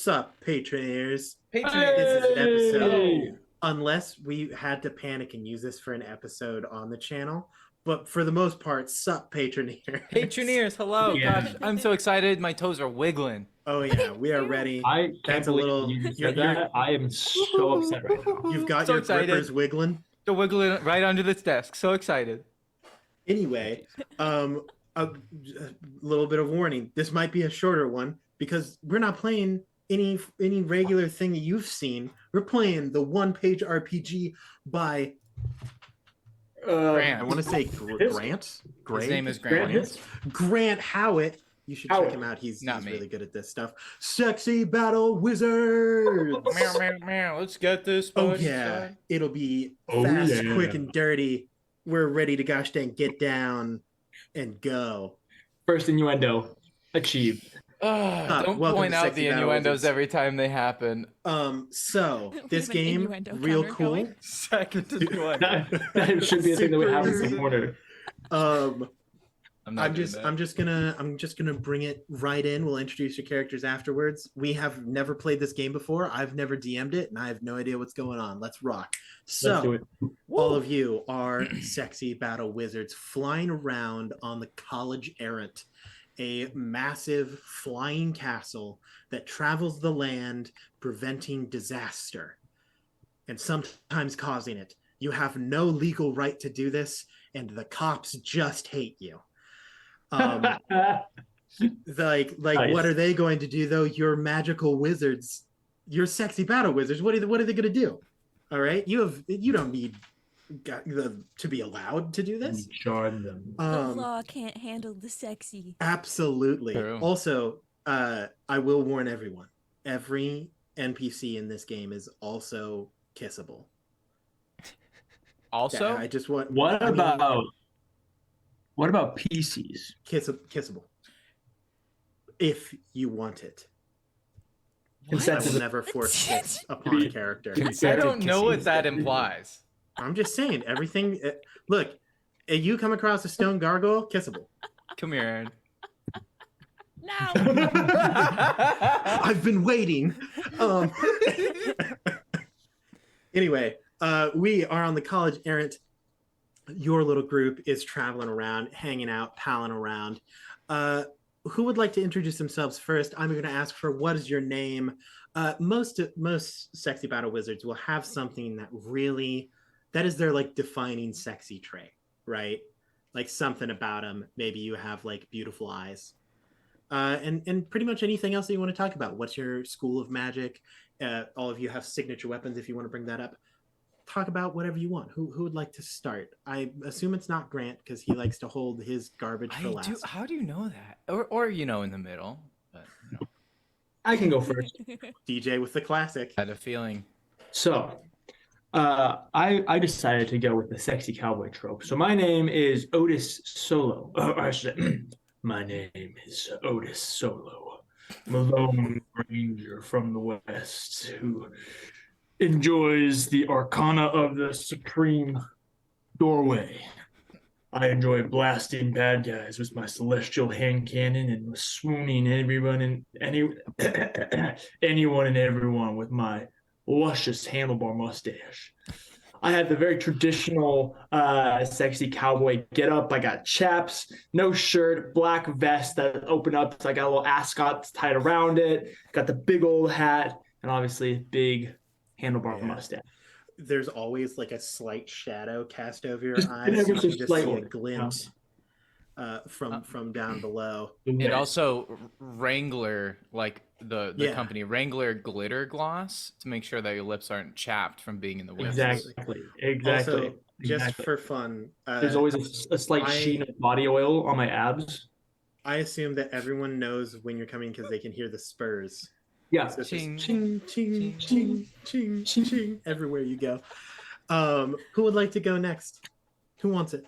Sup, Patreoners. Patronage. This is an episode. Hello. Unless we had to panic and use this for an episode on the channel. But for the most part, sup, Patreoners. Patroners, hello. Yeah. Gosh, I'm so excited. My toes are wiggling. Oh, yeah, we are ready. I can't That's a believe little. you just you're- said that. I am so upset right now. You've got So your excited. grippers wiggling. They're wiggling right under this desk. So excited. Anyway, a little bit of warning. This might be a shorter one because we're not playing any regular thing that you've seen. We're playing the one-page RPG by Grant. I want to say Grant. His name is Grant. Grant Howitt. You should check Howitt. him out. He's Not me. really good at this stuff. Sexy Battle Wizards. Meow, meow, meow. Let's get this. Oh party yeah, started. it'll be Oh, fast, yeah. quick, and dirty. We're ready to gosh dang get down and go. First innuendo achieved. Don't welcome point to out Sexy the Battle innuendos Wizards. every time they happen. So this have an game, innuendo real counter cool. going. Second innuendo. That should be a thing that we have in Super the corner. I'm not doing that. I'm just gonna bring it right in. We'll introduce your characters afterwards. We have never played this game before. I've never DM'd it, and I have no idea what's going on. Let's rock. Let's do So it. all of you are sexy battle wizards flying around on the College Errant, a massive flying castle that travels the land, preventing disaster and sometimes causing it. You have no legal right to do this, and the cops just hate you. Like Nice. what are they going to do though? You're magical wizards. You're sexy battle wizards. What are they going to do? All right, you don't need to be allowed to do this. Charm them. The law can't handle the sexy. Absolutely. True. Also, I will warn everyone: every NPC in this game is also kissable. Also, I just want. What I mean, about PCs? kissable? If you want it, I Consent will is never force kiss upon a character. I don't know what that implies. I'm just saying everything. Look, if you come across a stone gargoyle, kissable. Come here, Aaron. No. I've been waiting. Anyway, we are on the College Errant. Your little group is traveling around, hanging out, palling around. Who would like to introduce themselves first? I'm going to ask for what is your name. Most sexy battle wizards will have something that is their like defining sexy trait, right? Like something about them. Maybe you have like beautiful eyes. And pretty much anything else that you want to talk about. What's your school of magic? All of you have signature weapons if you want to bring that up. Talk about whatever you want. Who would like to start? I assume it's not Grant because he likes to hold his garbage for last. How do you know that? Or in the middle. But I can go first. DJ with the classic. I had a feeling. So, I decided to go with the sexy cowboy trope. So my name is Otis Solo. My name is Otis Solo. I'm a lone ranger from the west who enjoys the arcana of the supreme doorway. I enjoy blasting bad guys with my celestial hand cannon and swooning anyone and anyone and everyone with my luscious handlebar mustache. I had the very traditional sexy cowboy get up. I got chaps, no shirt, black vest that open up. So I got a little ascot tied around it. Got the big old hat and obviously big handlebar Yeah. mustache. There's always like a slight shadow cast over your Just eyes. ever So you so can just see a slightly. glint from down below. And also Wrangler, like the Yeah. company Wrangler glitter gloss to make sure that your lips aren't chapped from being in the wind. Exactly. Also, just Exactly. for fun, There's always a slight sheen of body oil on my abs. I assume that everyone knows when you're coming because they can hear the spurs. Yeah. So it's just Ching, ching, ching, ching, ching, ching, ching, everywhere you go. Who would like to go next? Who wants it?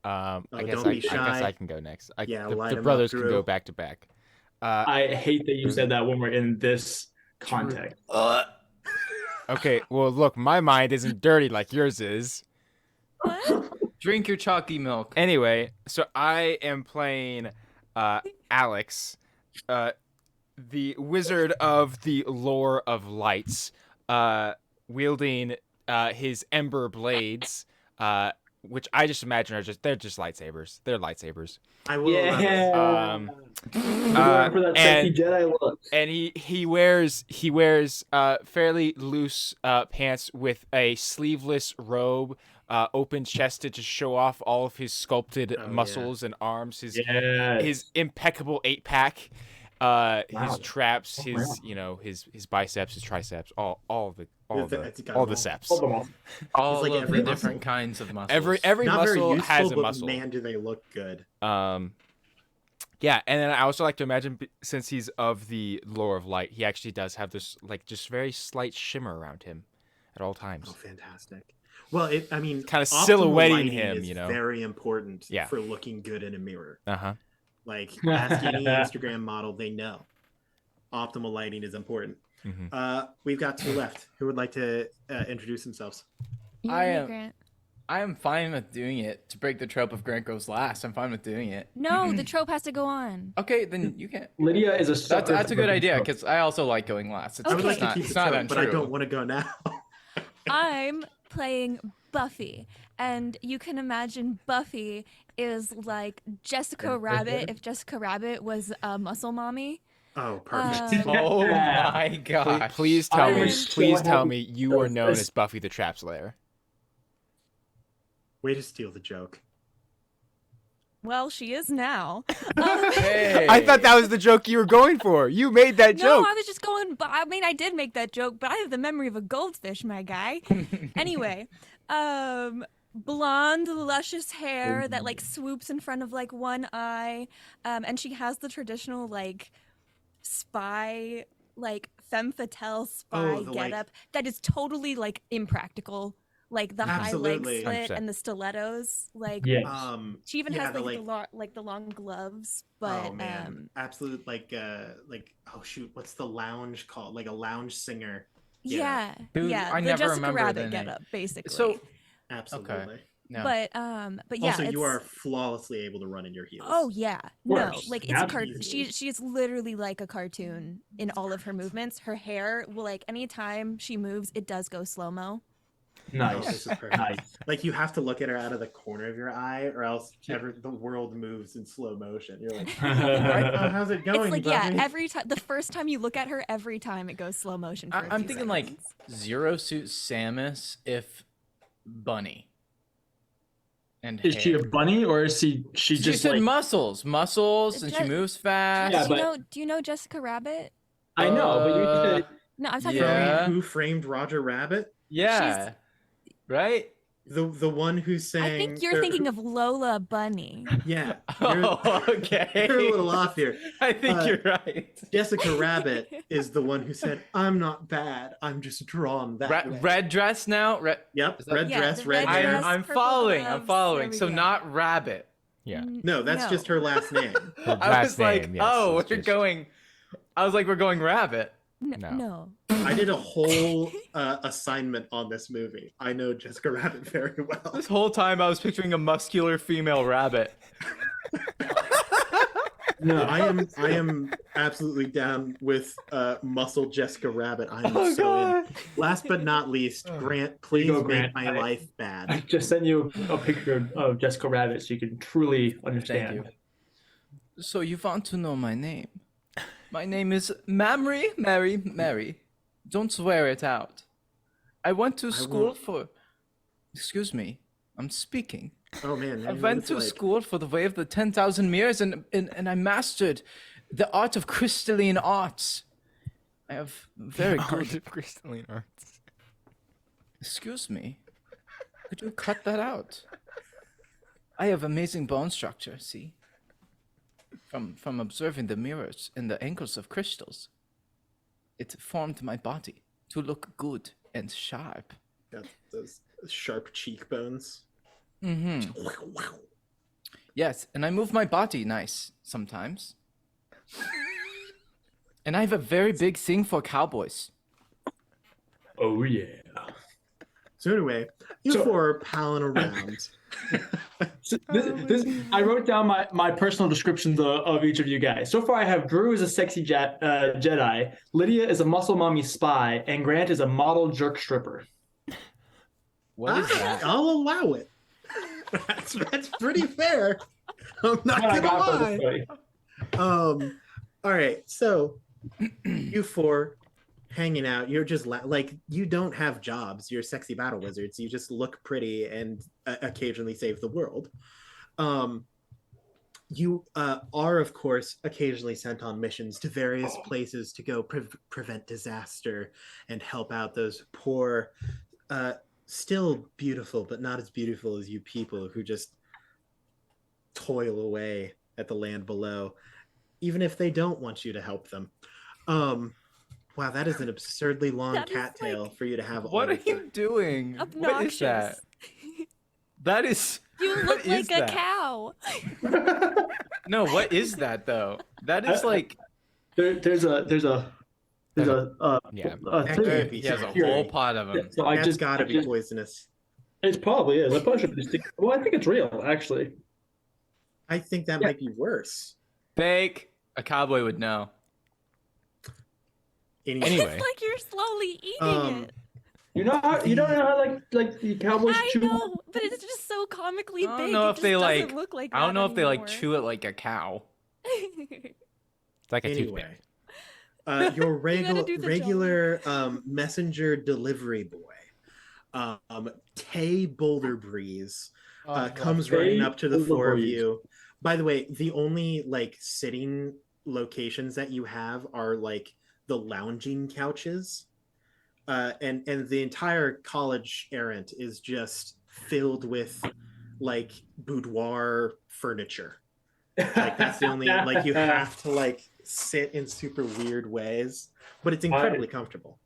I guess don't I, be I guess shy. I can go next. Yeah, the light 'em up, brothers can Drew. go back to back. I hate that you said that when we're in this context. Okay, well, look, my mind isn't dirty like yours is. What? Drink your chalky milk. Anyway, so I am playing Alex, the wizard of the lore of lights, wielding his ember blades, which I just imagine they're just lightsabers. They're lightsabers. I will allow this. Um, Going for that sexy Jedi look. And he wears fairly loose pants with a sleeveless robe, open chested to show off all of his sculpted muscles and arms. His impeccable 8-pack, his traps, his biceps, his triceps, all the seps. All like of every the different kinds of muscles. Every Not muscle very useful, has a but muscle. man, do they look good. Yeah, and then I also like to imagine, since he's of the lore of light, he actually does have this like just very slight shimmer around him at all times. Oh, fantastic. Well, kind of silhouetting him, is very important for looking good in a mirror. Like, ask any Instagram model, they know. Optimal lighting is important. We've got 2 left. Who would like to introduce themselves? Grant. I am fine with doing it. To break the trope of Grant goes last, I'm fine with doing it. No, the trope has to go on. Okay, then you can. Lydia is a sucker. That's a good idea, because I also like going last. I would like to not, keep it's the not trope, untrue. but I don't want to go now. I'm playing Buffy, and you can imagine Buffy is like Jessica Rabbit if Jessica Rabbit was a muscle mommy. Oh, perfect. Oh my gosh. Please tell me, so please tell happy me you are known this. as Buffy the Trap Slayer. Way to steal the joke. Well, she is now. Hey. I thought that was the joke you were going for. You made that No, joke. I was just going. I mean, I did make that joke, but I have the memory of a goldfish, my guy. Anyway, blonde, luscious hair that like swoops in front of like one eye, and she has the traditional like spy, like femme fatale spy getup that is totally like impractical. Like the high leg Absolutely. slit 100%. and the stilettos, like Yes. she even Yeah, has the, like the long gloves. But oh man, absolute like oh shoot, what's the lounge called? Like a lounge singer. yeah, Dude, yeah, I the never Jessica remember the Rabbit name. getup, basically. So, Absolutely. no. but yeah, Also, you it's- are flawlessly able to run in your heels. Oh yeah, no, course. like it's a cart. Absolutely. She's literally like a cartoon in all of her movements. Her hair will like anytime she moves, it does go slow mo. Oh, this Nice. is perfect. Nice. Like you have to look at her out of the corner of your eye, or else the world moves in slow motion. You're like, how's it going? It's like Buffy? every time the first time you look at her, every time it goes slow motion. For a I'm few thinking like seconds. Zero Suit Samus if Bunny. And Is she hair. a bunny or is she She just said like? muscles, and she Je- moves fast. Yeah, do you know Jessica Rabbit? I know, but you said No, I'm talking From Yeah. Who Framed Roger Rabbit? Yeah. Right? The one who sang. I think you're thinking of Lola Bunny. Yeah. Oh, okay. You're a little off here. I think you're right. Jessica Rabbit is the one who said, "I'm not bad. I'm just drawn that way." Red dress now. Yep. Is that- Red Yeah, dress. the Red red dress. dress. I'm purple following. I'm gloves, following. there we So go. not rabbit. Yeah. No, that's just her last name. Her I last was like, name, yes, oh, is we're just- going. I was like, we're going rabbit. No. No. I did a whole assignment on this movie. I know Jessica Rabbit very well. This whole time I was picturing a muscular female rabbit. no. I am absolutely down with muscle Jessica Rabbit. I'm Oh, so God. in. Last but not least, Grant, please go, make Grant. my life I bad. just sent you a picture of Jessica Rabbit so you can truly understand. Thank you. So you want to know my name? My name is Mary. Don't swear it out. I went to school won't. for. Excuse me. I'm speaking. Oh man, I went to school for the way of the 10,000 mirrors and I mastered the art of crystalline arts. I have very Art good. of crystalline arts. Excuse me. Could you cut that out? I have amazing bone structure, see? From observing the mirrors and the angles of crystals. It formed my body to look good and sharp. Got those sharp cheekbones. Mm-hmm. Yes, and I move my body nice sometimes. And I have a very big thing for cowboys. Oh yeah. So anyway, you So- four are palling around. So I wrote down my personal descriptions of each of you guys. So far, I have Drew as a sexy Jedi, Lydia is a muscle mommy spy, and Grant is a model jerk stripper. What is that? I'll allow it. That's pretty fair. I'm not What I gonna got for lie. this buddy. All right, so you four hanging out, you're just like, you don't have jobs, you're sexy battle wizards, you just look pretty and occasionally save the world. You are of course occasionally sent on missions to various places to go prevent disaster and help out those poor still beautiful but not as beautiful as you people who just toil away at the land below, even if they don't want you to help them. Wow, that is an absurdly long That is, cattail like- for you to have. What all are of the- you doing? What is Obnoxious. that? That is. You what look is like a that? cow. No, what is that though? That is like. There's a Yeah. That thing. can't be He has a true. whole pot of them. So I That's just gotta I be just- poisonous. It probably is. I probably should just well, I think it's real, actually. I think that Yeah. might be worse. Fake. A cowboy would know. Anyway. It's like you're slowly eating Um, it. You know how you don't know how like the Cowboys I chew. know, but it's just so comically I big. don't know it if just they doesn't like. look like I don't that know if they like anymore. chew it like a cow. It's like a anyway, toothpick. your gotta do the regular messenger delivery boy, Tay Boulder Breeze, comes Tay running up to the Boulder four of Breeze. you. By the way, the only like sitting locations that you have are like the lounging couches, and the entire college errant is just filled with like boudoir furniture. Like that's the only like you have to like sit in super weird ways, but it's incredibly comfortable.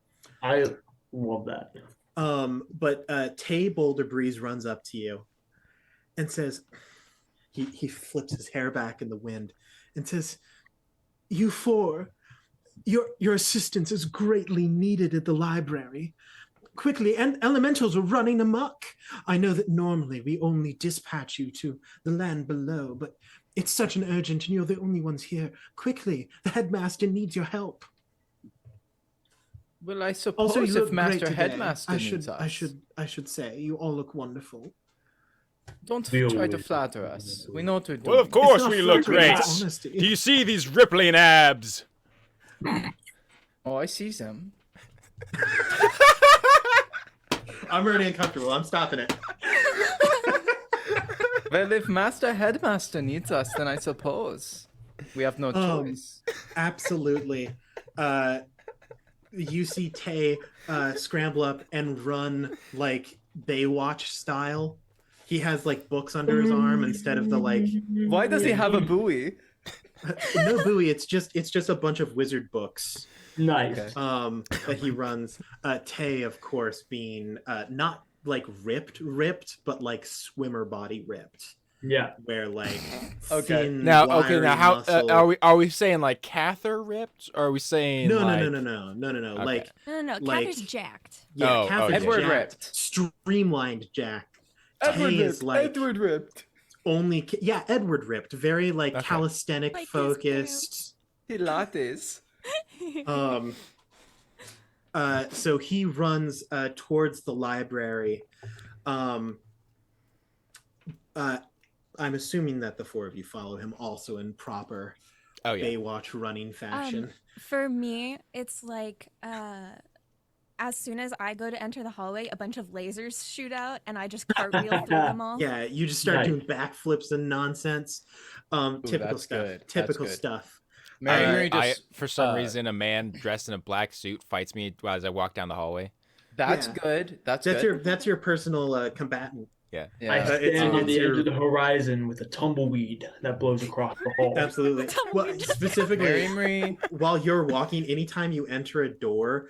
I love that. But Tay Boulder Breeze runs up to you and says, he flips his hair back in the wind and says, "You four, your assistance is greatly needed at the library. Quickly, and elementals are running amok. I know that normally we only dispatch you to the land below, but it's such an urgent, and you're the only ones here. Quickly, the headmaster needs your help." Well, I suppose Also, you if look great Master today. Headmaster I needs should, us. I should say, you all look wonderful. Don't We try to always- flatter us. We know what we're doing. Well, of course It's not we look flattering, great. it's honesty. Do you see these rippling abs? Oh, I see them. I'm already uncomfortable. I'm stopping it. Well, if Master Headmaster needs us, then I suppose we have no choice. Absolutely. You see Tay scramble up and run like Baywatch style. He has like books under his arm instead of the like Why does he have a buoy? no buoy. It's just a bunch of wizard books Nice. Okay. that he runs. Tay, of course, being not like ripped, but like swimmer body ripped, Yeah. where like Okay. thin, Now, wiry how muscle- are we saying like Cather ripped, or are we saying No, like... no. Okay. Like No, Like- Cather's jacked. yeah, Oh, Catherine's okay. Edward jacked, ripped. streamlined jacked. Edward Tay is ripped. like Edward ripped. only Edward ripped, very like Okay. calisthenic Like his focused. Pilates. So he runs towards the library. I'm assuming that the four of you follow him also in proper Oh yeah. Baywatch running fashion. For me, it's like as soon as I go to enter the hallway, a bunch of lasers shoot out, and I just cartwheel through them all. Yeah, you just start Nice. doing backflips and nonsense. Typical that's stuff. good. That's Typical good. stuff. Mary, Mary I, just, for some uh, reason, a man dressed in a black suit fights me as I walk down the hallway. That's Yeah. good. That's That's your personal combatant. Yeah. Yeah. I it's- stand on the it's edge of the horizon with a tumbleweed that blows across the hall. Absolutely. Well, Mary specifically, Mary. while you're walking, anytime you enter a door,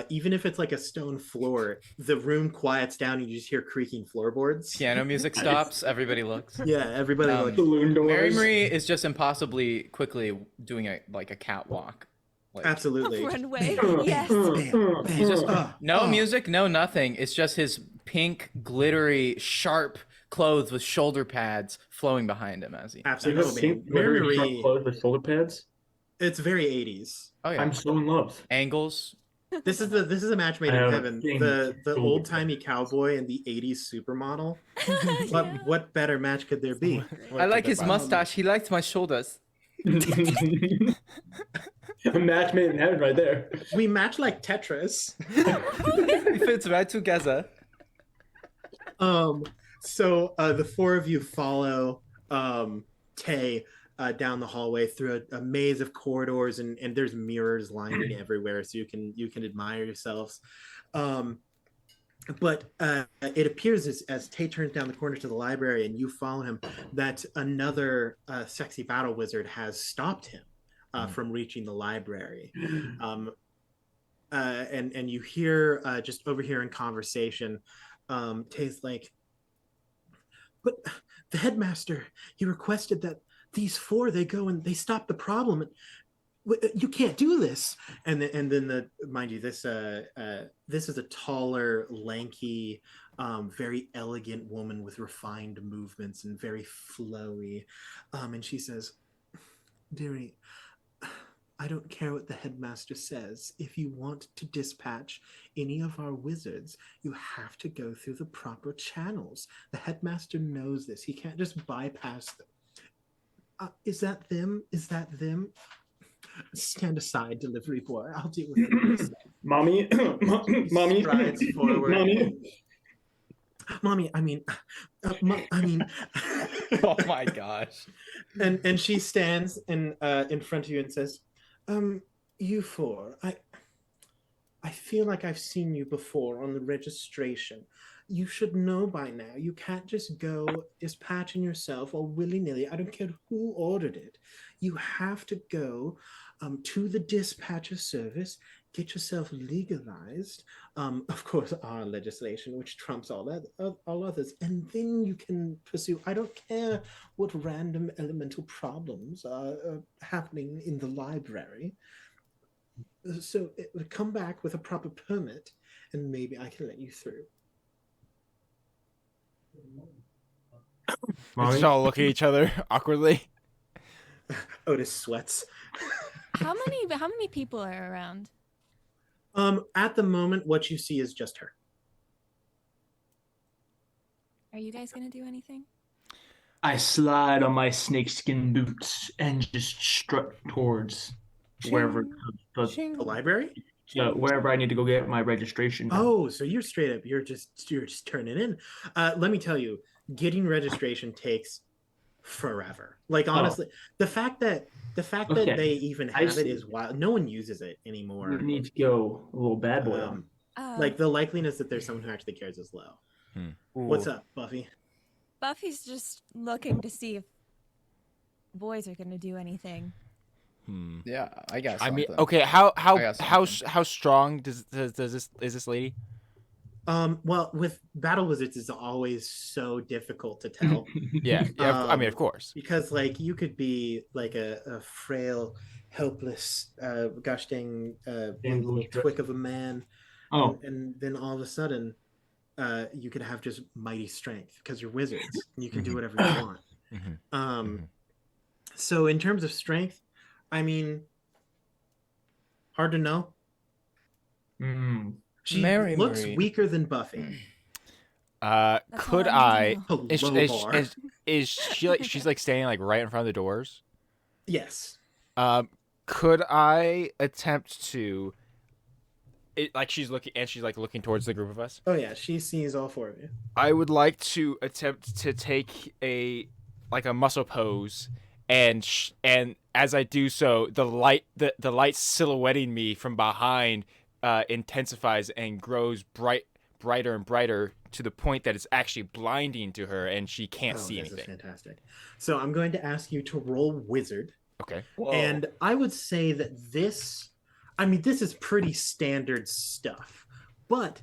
even if it's like a stone floor, the room quiets down and you just hear creaking floorboards. Piano music stops. Everybody looks. Yeah, everybody Um, looks. Balloon doors. Mary Marie is just impossibly quickly doing a catwalk. Like, Absolutely. Runway. Uh, Yes. Bam, bam, He's just uh, no uh. music, no nothing. It's just his pink, glittery, sharp clothes with shoulder pads flowing behind him as he. Absolutely. Have Oh, you man. seen very Mary sharp Marie, clothes with shoulder pads? it's very 80s. Oh yeah. I'm so in love. Angles. This is a match made I in have a heaven. thing The for shoulder old timey pads. cowboy and the 80s supermodel. Yeah. What better match could there be? I like his mustache. He likes my shoulders. A match made in heaven right there. We match like Tetris. It fits right together. So the four of you follow Tay down the hallway through a maze of corridors, and there's mirrors lining everywhere, so you can admire yourselves. But it appears as Tay turns down the corner to the library and you follow him, that another sexy battle wizard has stopped him from reaching the library. And you hear just overhearing conversation. Tay's like, but the headmaster, he requested that these four, they go and they stop the problem. You can't do this. And then mind you, this is a taller, lanky, very elegant woman with refined movements and very flowy. And she says, dearie, I don't care what the headmaster says. If you want to dispatch any of our wizards, you have to go through the proper channels. The headmaster knows this. He can't just bypass them. Is that them? Is that them? Stand aside, delivery boy. I'll deal with it. Mommy, mommy, Strides forward. mommy. I mean, Oh my gosh. and she stands in front of you and says, you four, I feel like I've seen you before on the registration. You should know by now. You can't just go dispatching yourself all willy-nilly. I don't care who ordered it. You have to go to the dispatcher service, get yourself legalized. Of course, our legislation, which trumps all others, and then you can pursue. I don't care what random elemental problems are happening in the library. So come back with a proper permit, and maybe I can let you through. We just all look at each other awkwardly. Otis sweats. How many people are around? At the moment, what you see is just her. Are you guys gonna do anything? I slide on my snakeskin boots and just strut towards wherever The library? wherever I need to go get my registration done. Oh, so you're straight up. You're just turning in. Let me tell you, getting registration takes forever. Like honestly, the fact that Okay. they even I have it see. is wild. No one uses it anymore. We need to go a little bad boy on. Like the likeliness that there's someone who actually cares is low. What's up, Buffy? Buffy's just looking to see if boys are gonna do anything. Yeah, I guess. I mean, okay, how strong is this lady? Well, with battle wizards, it's always so difficult to tell. Yeah, I mean, of course. Because like you could be like a frail, helpless, gosh dang little twick of a man, and then all of a sudden, you could have just mighty strength because you're wizards and you can do whatever you want. So in terms of strength, I mean, hard to know. She Mary looks Marie. weaker than Buffy. Could all I? I need to know. Is she like she's like standing like right in front of the doors? Yes. Could I attempt to? Like she's looking and she's like looking towards the group of us. Oh yeah, she sees all four of you. I would like to attempt to take a muscle pose, and as I do so, the light silhouetting me from behind intensifies and grows brighter and brighter to the point that it's actually blinding to her and she can't see this anything. is fantastic. So I'm going to ask you to roll wizard. Okay. And I would say that this is pretty standard stuff, but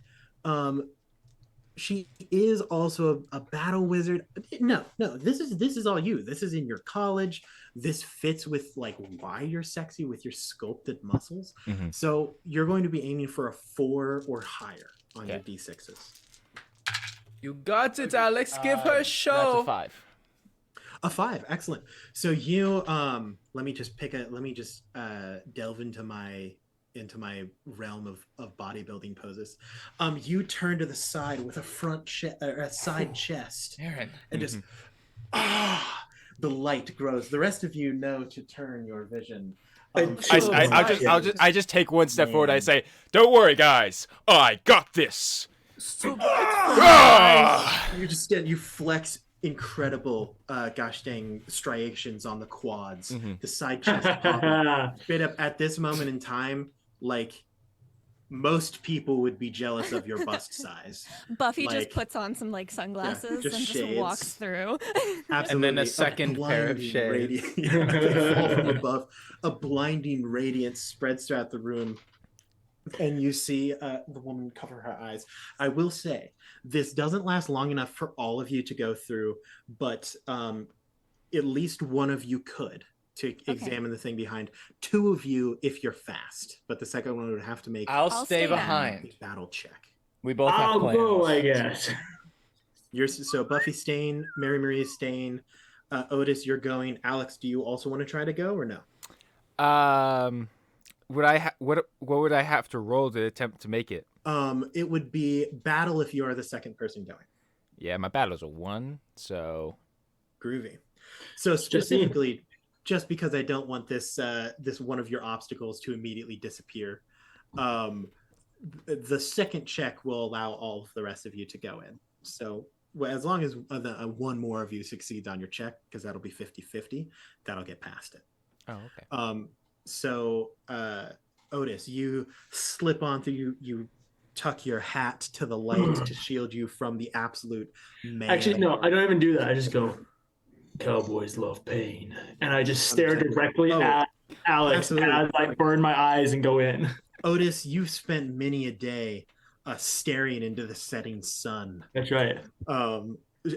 she is also a battle wizard. No, this is all you. This is in your college. This fits with like why you're sexy with your sculpted muscles. So you're going to be aiming for a 4 or higher on your D6s. You got it, Alex. Give her a show. That's a 5. A 5, excellent. So you let me just delve into my realm of bodybuilding poses. You turn to the side with a side chest, Aaron. and just the light grows. The rest of you know to turn your vision. I just take one step forward. I say, "Don't worry, guys. I got this." You flex incredible gosh dang striations on the quads. The side chest pop. Straight up at this moment in time, like most people would be jealous of your bust size. Buffy just puts on some like sunglasses just and shades. just walks through. Absolutely. And then a second pair of shades. They fall from above. A blinding radiance spreads throughout the room, and you see the woman cover her eyes. I will say, this doesn't last long enough for all of you to go through, but at least one of you could to examine the thing behind. 2 of you, if you're fast, but the second one would have to make I'll stay down. behind. a battle check. We both have I'll plans. go, I guess. So Buffy staying, Mary Marie is staying, Otis, you're going. Alex, do you also want to try to go or no? What would I have to roll to attempt to make it? It would be battle if you are the second person going. Yeah, my battle's a 1, so Groovy. So specifically, just because I don't want this one of your obstacles to immediately disappear, the second check will allow all of the rest of you to go in. So as long as one more of you succeeds on your check, because that'll be 50-50, that'll get past it. oh okay. So Otis, you slip on through, you tuck your hat to the light to shield you from the absolute man. Actually, no, I don't even do that. I just go, "Cowboys love pain," and I just stare directly at Alex Absolutely. and I like burn my eyes and go in. Otis, you've spent many a day staring into the setting sun. That's right.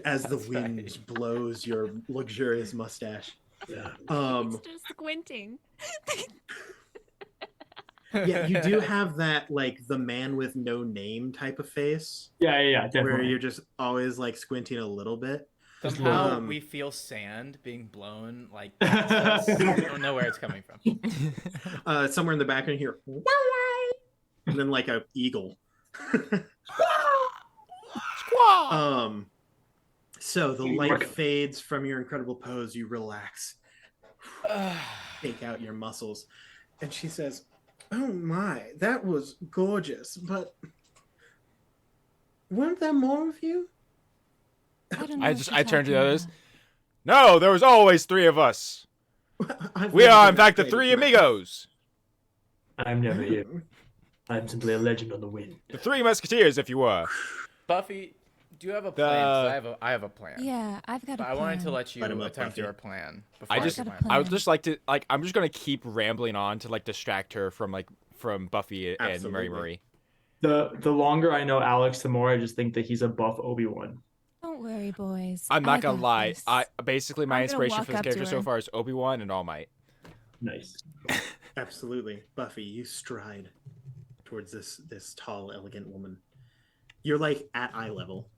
As the wind blows your luxurious mustache. Yeah. It's just squinting. Yeah, you do have that like the man with no name type of face, Yeah, where definitely. you're just always like squinting a little bit. Somehow we feel sand being blown like past us. I don't know where it's coming from. Somewhere in the background here, and then like a eagle. So the light fades from your incredible pose. You relax, take out your muscles, and she says, "Oh my, that was gorgeous, but weren't there more of you?" I turned to the others. No, there was always 3 of us. I've We never are, been in fact, the afraid 3 of amigos. I'm never here. I'm simply a legend on the wind. The 3 musketeers, if you were. Buffy, do you have a plan? 'Cause I have a plan. Yeah, I've got a But I plan. wanted to let you Light 'em up, attempt Buffy. your plan. Before I just do got a mine. plan. I would just like to I'm just gonna keep rambling on to like distract her from Buffy and Absolutely. Mary Marie. The longer I know Alex, the more I just think that he's a buff Obi-Wan. Don't worry, boys. I'm not I gonna got lie. this. I basically my I'm gonna inspiration walk for this up to character so her. far is Obi-Wan and All Might. Nice. Absolutely, Buffy. You stride towards this tall, elegant woman. You're like at eye level.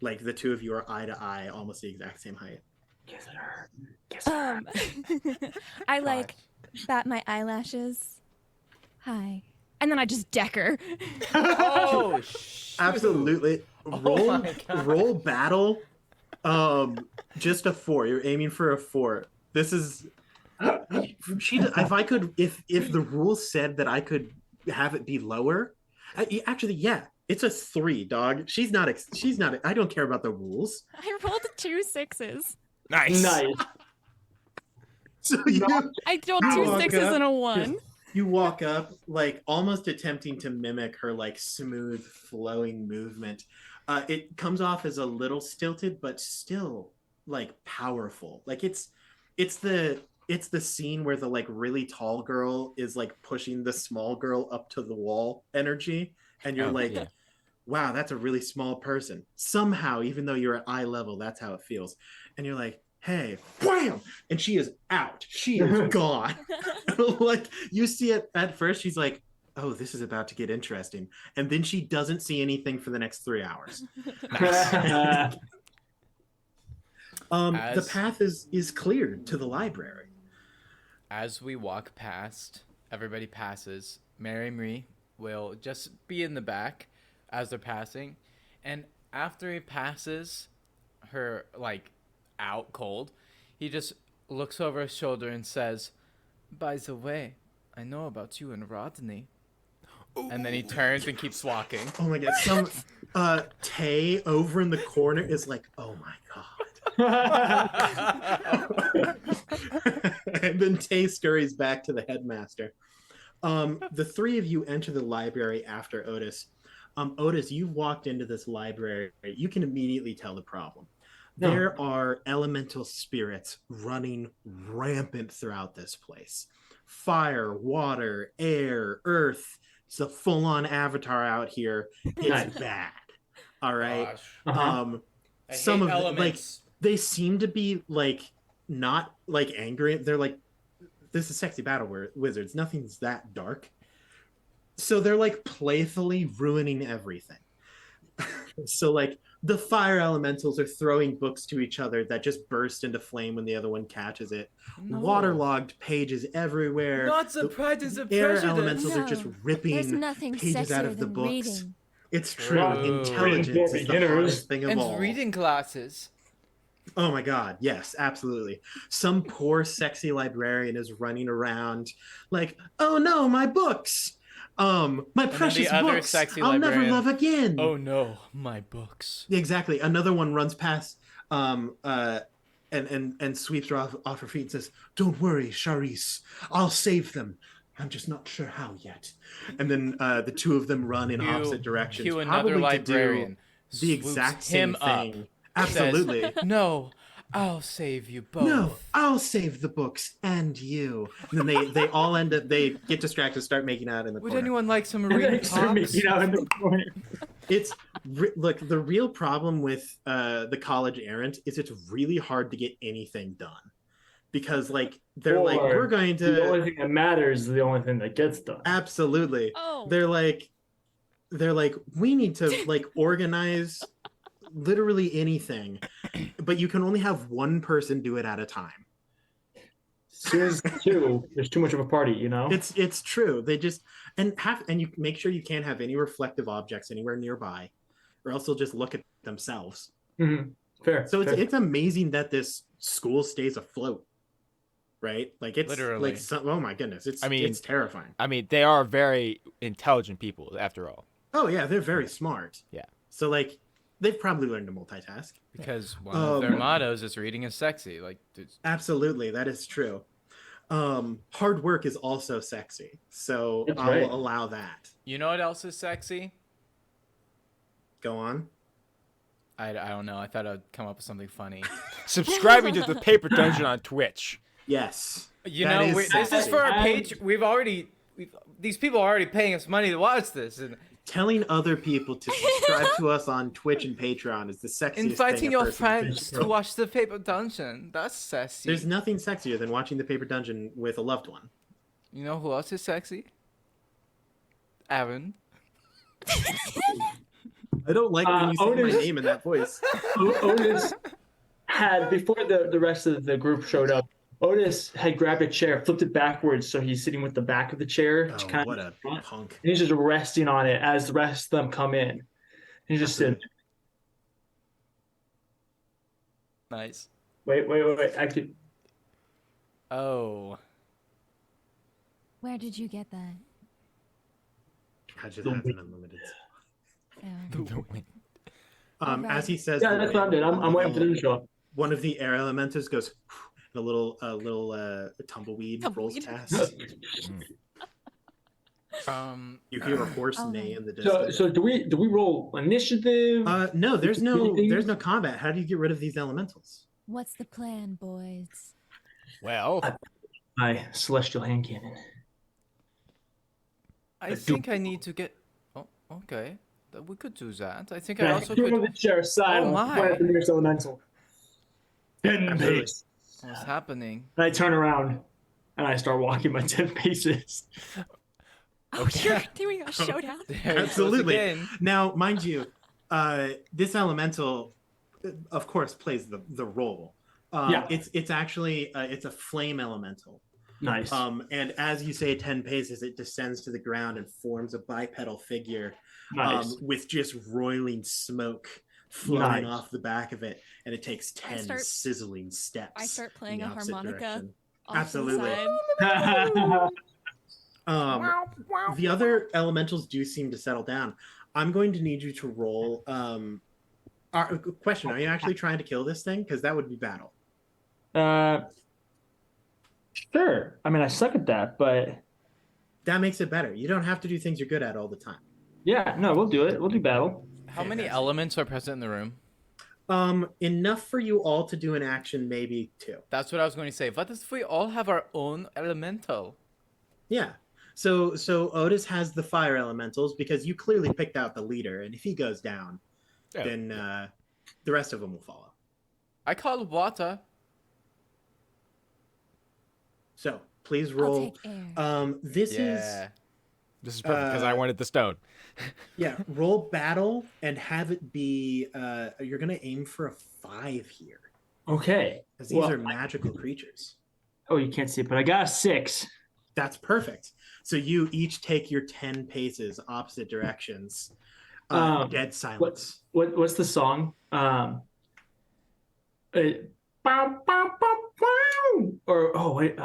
Like the 2 of you are eye to eye, almost the exact same height. Kiss her. Kiss her. I like bat my eyelashes. Hi. And then I just deck her. Oh, Absolutely. my God. Roll battle. Just a 4. You're aiming for a 4. This is if the rules said that I could have it be lower. Actually, yeah, it's a 3, dog. She's not. I don't care about the rules. I rolled 2 6s. Nice. Nice. So you I rolled You 2 walk 6s up, and a 1. you walk up, like almost attempting to mimic her like smooth flowing movement. It comes off as a little stilted, but still like powerful. Like it's the scene where the like really tall girl is like pushing the small girl up to the wall energy, and you're like, yeah. wow, that's a really small person. Somehow, even though you're at eye level, that's how it feels. And you're like, hey, wham! And she is out. She is gone. Like you see it at first, she's like, oh, this is about to get interesting. And then she doesn't see anything for the next 3 hours. The path is cleared to the library. As we walk past, everybody passes. Mary Marie will just be in the back as they're passing. And after he passes her, like, out cold, he just looks over his shoulder and says, "By the way, I know about you and Rodney." And then he turns and keeps walking. Oh my god, some Tay over in the corner is like, oh my god. And then Tay scurries back to the headmaster. The three of you enter the library after Otis. Otis, you've walked into this library. You can immediately tell the problem. No. There are elemental spirits running rampant throughout this place. Fire, water, air, earth. It's a full-on Avatar out here. It's Nice. bad. All right. Uh-huh. Some of them, like, they seem to be like not like angry. They're like, this is sexy battle wizards. Nothing's that dark. So they're like playfully ruining everything. So like the fire elementals are throwing books to each other that just burst into flame when the other one catches it. No. Waterlogged pages everywhere. Not the pride is a Air prejudice. elementals are just There's ripping nothing pages out sexier of the than books. reading. It's True. true. Intelligence Reading for is the beginners. hardest thing of And all. reading classes. Oh my god, yes, absolutely. Some poor sexy librarian is running around like, oh no, my books. My then precious the other books. sexy I'll never librarian, love again. Oh no, my books. Exactly. Another one runs past and sweeps her off her feet and says, "Don't worry, Charisse. I'll save them. I'm just not sure how yet." And then the two of them run in opposite directions. Cue another probably librarian. to do the swoops exact same him up, thing. Absolutely. says, "No, I'll save you both." No, I'll save the books and you. And then they all end up, they get distracted, start making out in the Would corner. anyone like some And reading then start pops? making out in the corner. It's look, the real problem with the college errant is it's really hard to get anything done because like they're like, Or we're going The only to thing that matters is the only thing that gets done. absolutely. Oh. They're like we need to like organize literally anything, but you can only have one person do it at a time. As soon as there's too much of a party, you know? It's true. They just and you make sure you can't have any reflective objects anywhere nearby, or else they'll just look at themselves. Mhm. Fair. So fair. it's amazing that this school stays afloat, right? Like it's Literally. like oh my goodness, it's terrifying. I mean, they are very intelligent people, after all. Oh yeah, they're very smart. Yeah. So like they've probably learned to multitask. Because one of their Um, mottos is reading is sexy. Like, it's- Absolutely, that is true. Hard work is also sexy, so That's I'll right. allow that. you know what else is sexy? Go on. I don't know. I thought I'd come up with something funny. Subscribing to the Paper Dungeon on Twitch. Yes. You That know, is this is sexy. for our I- page. These people are already paying us money to watch this, and Telling other people to subscribe to us on Twitch and Patreon is the sexiest inviting thing a your person can friends do. to watch the Paper Dungeon. That's sexy. There's nothing sexier than watching the Paper Dungeon with a loved one. You know who else is sexy? Aaron. I don't like when you say my Otis- name in that voice. Otis had, before the rest of the group showed up, Otis had grabbed a chair, flipped it backwards, so he's sitting with the back of the chair. Oh, to kind what of, a and punk. he's just resting on it as the rest of them come in. And he's just sitting. Nice. Wait. Actually, Oh. Where did you get that? I just have an unlimited. Oh. As he says, yeah, that's what I'm doing. I'm waiting for them to show up. one of the air elementals goes, and a little tumbleweed rolls Tumbleweed. past. You hear a horse Oh, neigh in the So distance. do we roll initiative? No, there's no Anything? combat. How do you get rid of these elementals? What's the plan, boys? Well, My celestial hand cannon. I think I need to get. Oh, okay. We could do that. I think I Yeah, also give him could. the chair side. Oh, my. Point at the nearest elemental. Ten Absolutely. paces. What's happening? And I turn around and I start walking my 10 paces. Oh, Okay. you're doing a showdown. There it goes Absolutely. again. Now, mind you, this elemental, of course, plays the role. Yeah. It's actually it's a flame elemental. Nice. And as you say 10 paces, it descends to the ground and forms a bipedal figure Nice. with just roiling smoke floating Nice. off the back of it. And it takes 10 sizzling steps. I start in playing the a opposite harmonica. direction. Off to the Absolutely. side. The other elementals do seem to settle down. I'm going to need you to roll. Question: Are you actually trying to kill this thing? Because that would be battle. Sure. I mean, I suck at that, but That makes it better. You don't have to do things you're good at all the time. yeah, no, we'll do it. We'll do battle. How many Fantastic. elements are present in the room? Enough for you all to do an action, maybe 2. That's what I was going to say. What if we all have our own elemental? Yeah. So Otis has the fire elementals because you clearly picked out the leader, and if he goes down, Yeah. then the rest of them will follow. I call water. So please I'll roll. take air. This is Yeah. This is perfect because I wanted the stone. yeah. Roll battle and have it be. You're gonna aim for a 5 here, Okay. because these Well, are magical creatures. Oh, you can't see it, but I got a 6. That's perfect. So you each take your 10 paces opposite directions. Dead silence. What's the song? Bow, bow, bow, bow. Or oh wait,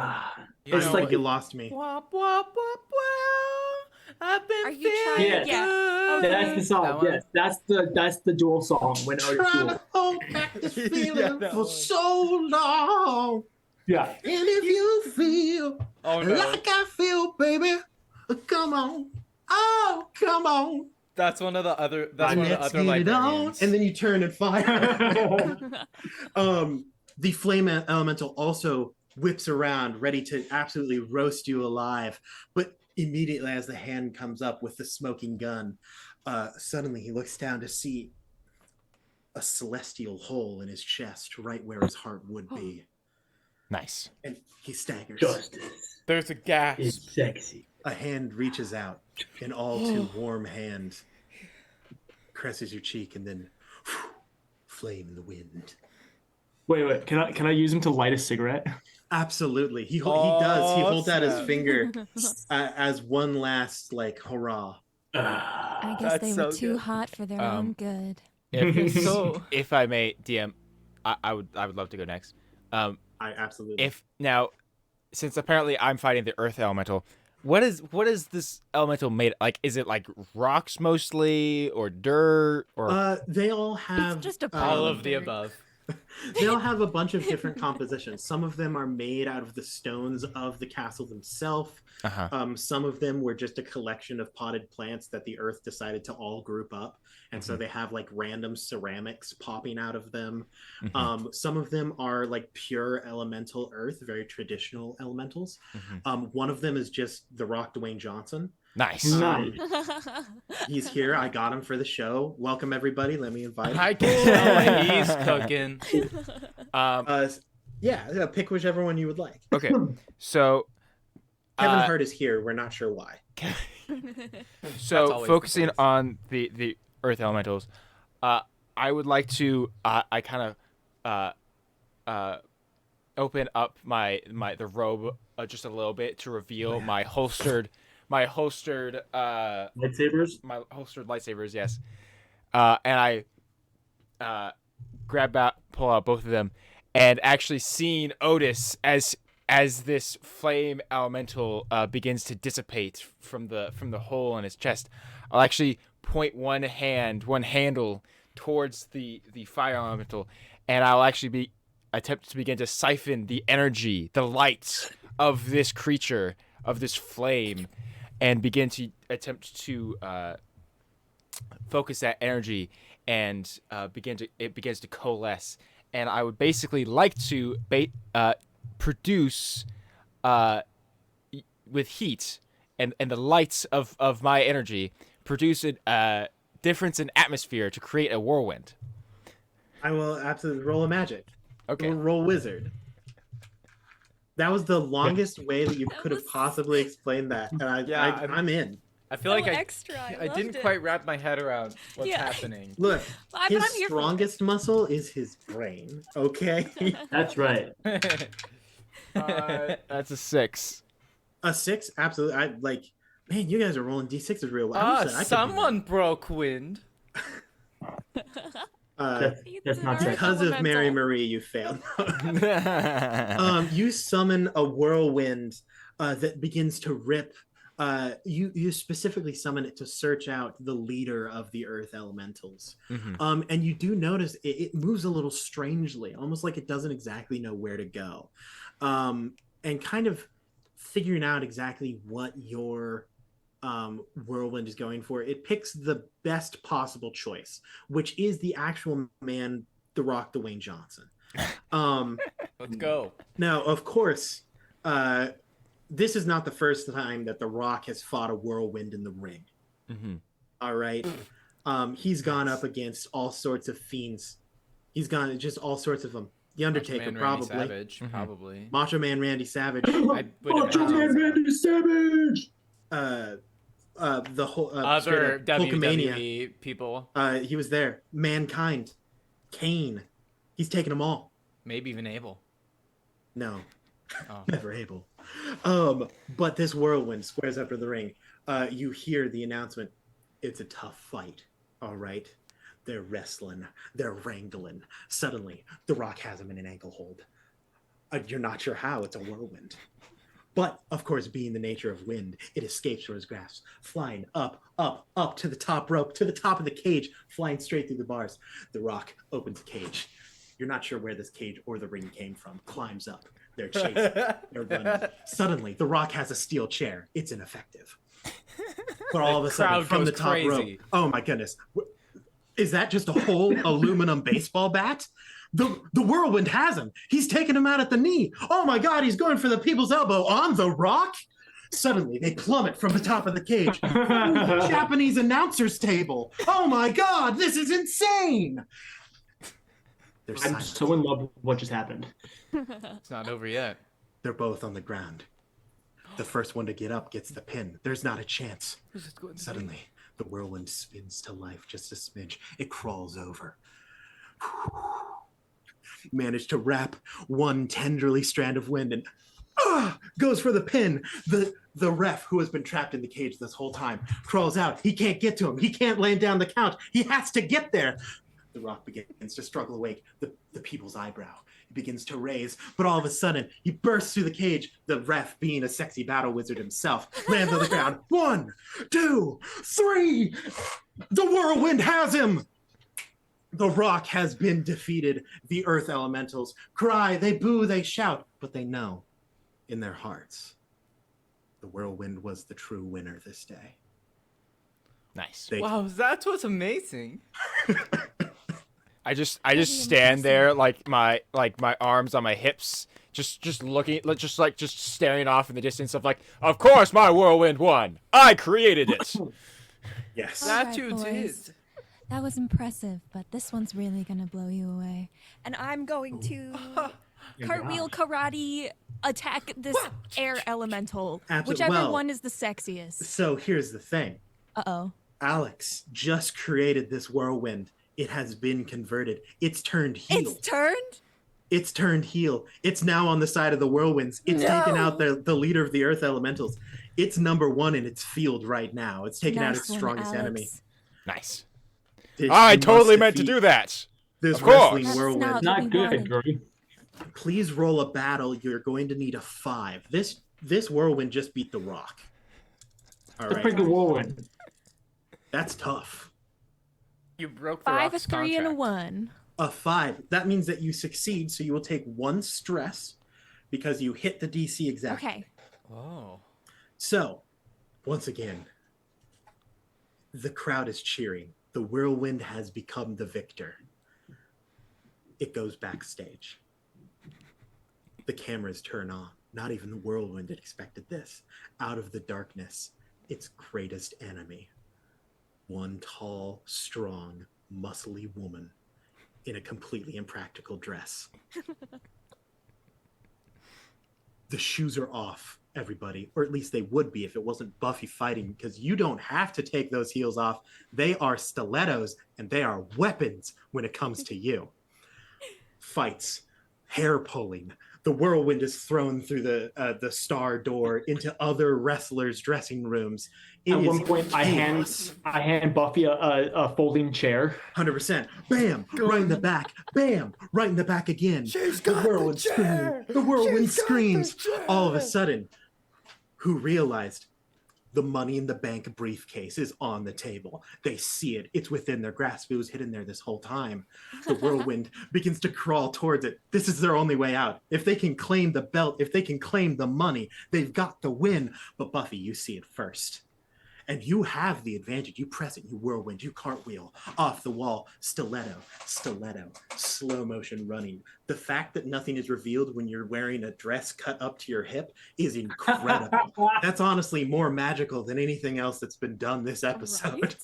You it's know like what? You lost me. Wop, wop, wop, wow. I've been Are you trying? Yeah. Yeah. good. Okay. that's the song. That one? Yes, that's the dual song when Otis Trying duel. to hold back this Yeah, feeling that for one. so long. Yeah. And if you feel Oh no. like I feel, baby, come on. Oh, come on. That's one of the other. That's one of the Let's other get it on. librarians. And then you turn and fire. The flame elemental also whips around, ready to absolutely roast you alive. But immediately, as the hand comes up with the smoking gun, suddenly he looks down to see a celestial hole in his chest, right where his heart would be, Nice. and he staggers. Justice There's a is gasp. sexy. A hand reaches out, an all too warm hand caresses your cheek, and then flame in the wind. Wait. Can I use him to light a cigarette? Absolutely, he Oh, does. He holds out his snap. finger as one last like hurrah. I guess That's they so were too good. hot for their own good. If, So if I may, DM, I would love to go next. I absolutely. If now, since apparently I'm fighting the earth elemental, what is this elemental made? Like, is it like rocks mostly, or dirt, or They all have just a all pile of the dirt. above. they all have a bunch of different compositions. Some of them are made out of the stones of the castle themselves. uh-huh. Some of them were just a collection of potted plants that the earth decided to all group up, and so they have like random ceramics popping out of them. Mhm. Some of them are like pure elemental earth, very traditional elementals. Mhm. One of them is just the Rock Dwayne Johnson. Nice. Nice. He's here. I got him for the show. Welcome everybody. Let me invite him. I can tell he's cooking. Yeah, pick whichever one you would like. Okay. So, Kevin uh, Hart is here. We're not sure why. so always the focusing case. on the earth elementals, I would like to I kind of open up the robe just a little bit to reveal my holstered Lightsabers. lightsabers, yes. And I pull out both of them, and actually seeing Otis as this flame elemental begins to dissipate from the hole in his chest, I'll actually point one handle towards the fire elemental, and I'll actually attempt to begin to siphon the energy, the light of this creature, of this flame, and begin to attempt to focus that energy, and it begins to coalesce. And I would basically like to produce with heat and the lights of my energy, produce a difference in atmosphere to create a whirlwind. I will absolutely roll a magic. Okay. Roll wizard. That was the longest way that you could have was possibly explained that, and Yeah, I'm in. I feel So like extra. I loved didn't it. quite wrap my head around what's Yeah. happening. Look, But his I'm here for it. strongest muscle is his brain. Okay, That's right. That's a 6. a 6, absolutely. I like, man, you guys are rolling d6s real well. I wish that I could do that. Someone broke wind. Uh, That's an not earth sexy. because of Mary elemental. Marie, you failed. You summon a whirlwind that begins to rip. You specifically summon it to search out the leader of the earth elementals. Mhm. And you do notice it moves a little strangely, almost like it doesn't exactly know where to go. And kind of figuring out exactly what your whirlwind is going for, it picks the best possible choice, which is the actual man, the Rock, Dwayne Johnson. Let's go. Now, of course, this is not the first time that the Rock has fought a whirlwind in the ring. Mhm. All right, he's gone up against all sorts of fiends. He's gone just all sorts of them. The Undertaker, Man, Randy probably. Savage, Mhm. probably. Macho Man Randy Savage. I would Macho imagine Man so. Randy Savage. The whole Other Hulkamania. WWE people, He was there. Mankind, Kane. He's taken them all. maybe even Abel. No, Oh. never able. But this whirlwind squares up to the ring. You hear the announcement. It's a tough fight. All right. They're wrestling. They're wrangling. Suddenly, The Rock has him in an ankle hold. You're not sure how. It's a whirlwind. But, of course, being the nature of wind, it escapes from his grasp, flying up, up, up to the top rope, to the top of the cage, flying straight through the bars. The Rock opens the cage. You're not sure where this cage or the ring came from. Climbs up. They're chasing. They're running. Suddenly, The Rock has a steel chair. It's ineffective. But all of a sudden, crowd from goes the top rope, crazy. oh my goodness. Is that just a whole aluminum baseball bat? The whirlwind has him. He's taking him out at the knee. Oh my God, he's going for the people's elbow on The Rock. Suddenly, they plummet from the top of the cage. Japanese announcer's table. Oh my God, this is insane. They're I'm silent. so in love with what just happened. It's not over yet. They're both on the ground. The first one to get up gets the pin. There's not a chance. Who's this going to be? Suddenly, the whirlwind spins to life just a smidge. It crawls over. Managed to wrap one tenderly strand of wind and goes for the pin. The ref, who has been trapped in the cage this whole time, crawls out. He can't get to him. He can't lay down the count. He has to get there. The Rock begins to struggle awake. The people's eyebrow begins to raise, but all of a sudden he bursts through the cage. The ref, being a sexy battle wizard himself, lands on the ground. 1, 2, 3. The whirlwind has him. The Rock has been defeated. The earth elementals cry, they boo, they shout, but they know in their hearts the whirlwind was the true winner this day. Nice. They, Wow, that was amazing. I just Pretty stand there like my arms on my hips, just looking, just staring off in the distance of like, of course my whirlwind won. I created it. yes. That Alright, you boys. did. That was impressive, but this one's really gonna blow you away. And I'm going to cartwheel karate attack this air elemental. Absolutely. Whichever Well- one is the sexiest. So here's the thing. Uh-oh. Alex just created this whirlwind. It has been converted. It's turned heel. It's turned? It's turned heel. It's now on the side of the whirlwinds. It's taken out the leader of the earth elementals. It's number 1 in its field right now. It's taken out Nice its one, strongest Alex. enemy. Nice. You I must totally meant to defeat do that. This Of course. wrestling That's whirlwind. not- Not we good, wanted. Drew. Please roll a battle. You're going to need a 5. This whirlwind just beat the Rock. All Let's right, break the whirlwind. that's tough. You broke the 5, a Rock's 3, and a contract. 1. A 5. That means that you succeed, so you will take 1 stress because you hit the DC exactly. Okay. Oh. So, once again, the crowd is cheering. The whirlwind has become the victor. It goes backstage. The cameras turn on. Not even the whirlwind had expected this. Out of the darkness, its greatest enemy. One tall, strong, muscly woman in a completely impractical dress. The shoes are off. everybody, or at least they would be if it wasn't Buffy fighting, because you don't have to take those heels off. They are stilettos and they are weapons when it comes to you. Fights, hair pulling. The whirlwind is thrown through the star door into other wrestlers' dressing rooms. At one point, I hand Buffy a folding chair. 100%. Bam! Right in the back. Bam! Right in the back again. The whirlwind screams. The whirlwind screams. All of a sudden, who realized the money in the bank briefcase is on the table? They see it. It's within their grasp. It was hidden there this whole time. The whirlwind begins to crawl towards it. This is their only way out. If they can claim the belt, if they can claim the money, they've got the win. But Buffy, you see it first. And you have the advantage. You press it, you whirlwind, you cartwheel, off the wall, stiletto, slow motion running. The fact that nothing is revealed when you're wearing a dress cut up to your hip is incredible. That's honestly more magical than anything else that's been done this episode. Right?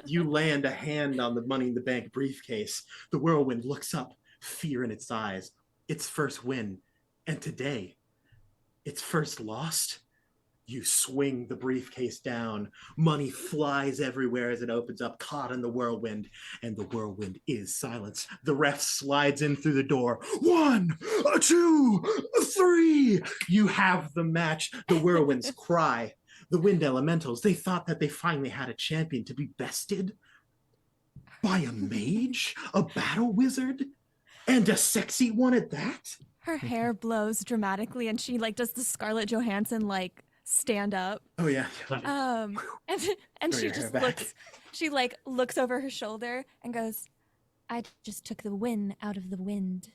You land a hand on the money in the bank briefcase. The whirlwind looks up, fear in its eyes. Its first win. And today, its first lost. You swing the briefcase down. Money flies everywhere as it opens up, caught in the whirlwind, and the whirlwind is silence. The ref slides in through the door. 1, 2, 3. You have the match. The whirlwinds cry. The wind elementals, they thought that they finally had a champion to be bested by a mage, a battle wizard, and a sexy one at that. Her hair blows dramatically, and she does the Scarlett Johansson stand up. Oh yeah. And she just looks over her shoulder and goes, "I just took the wind out of the wind."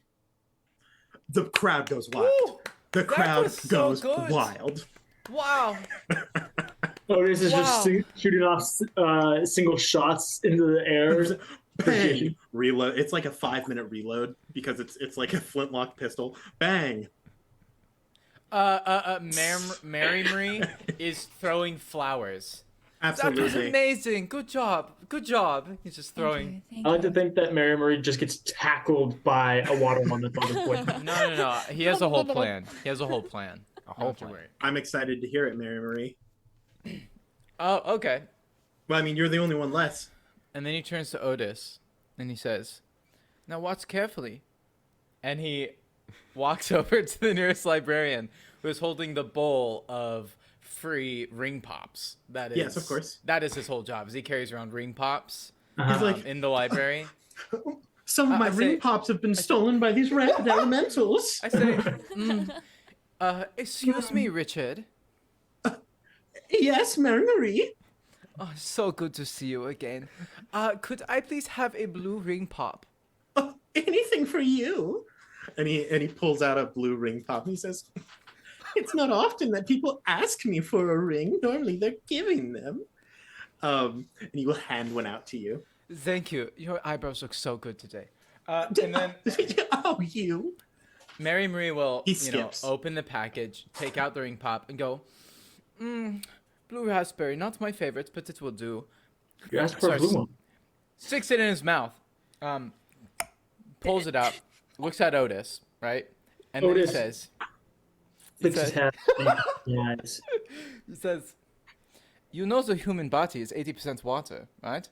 The crowd goes wild. Ooh, the crowd so goes good. wild. Wow. Otis is just shooting off single shots into the air. Bang! Reload. It's like a 5-minute reload because it's like a flintlock pistol. Bang! Mary Marie is throwing flowers. Absolutely. That was amazing. Good job. He's just throwing. I like to think that Mary Marie just gets tackled by a watermelon that's on the point. No. He has a whole plan. I'm excited to hear it, Mary Marie. Oh, okay. Well, I mean, you're the only one less. And then he turns to Otis and he says, "Now watch carefully." And he walks over to the nearest librarian who is holding the bowl of free ring pops. That is, yes, of course. That is his whole job. Is he carries around ring pops in the library. Some of my ring pops have been stolen by these rapid elementals. I say, excuse me, Richard. Yes, Mary Marie. Oh, so good to see you again. Could I please have a blue ring pop? Anything for you. And he pulls out a blue ring pop and he says, "It's not often that people ask me for a ring. Normally they're giving them." And he will hand one out to you. Thank you. Your eyebrows look so good today. And then oh, you. Mary Marie will open the package, take out the ring pop, and go, "Blue raspberry, not my favorite, but it will do." You asked for a blue one. Sticks it in his mouth, pulls it out, looks at Otis, right? And then he says, Yes. He says, "You know the human body is 80% water, right?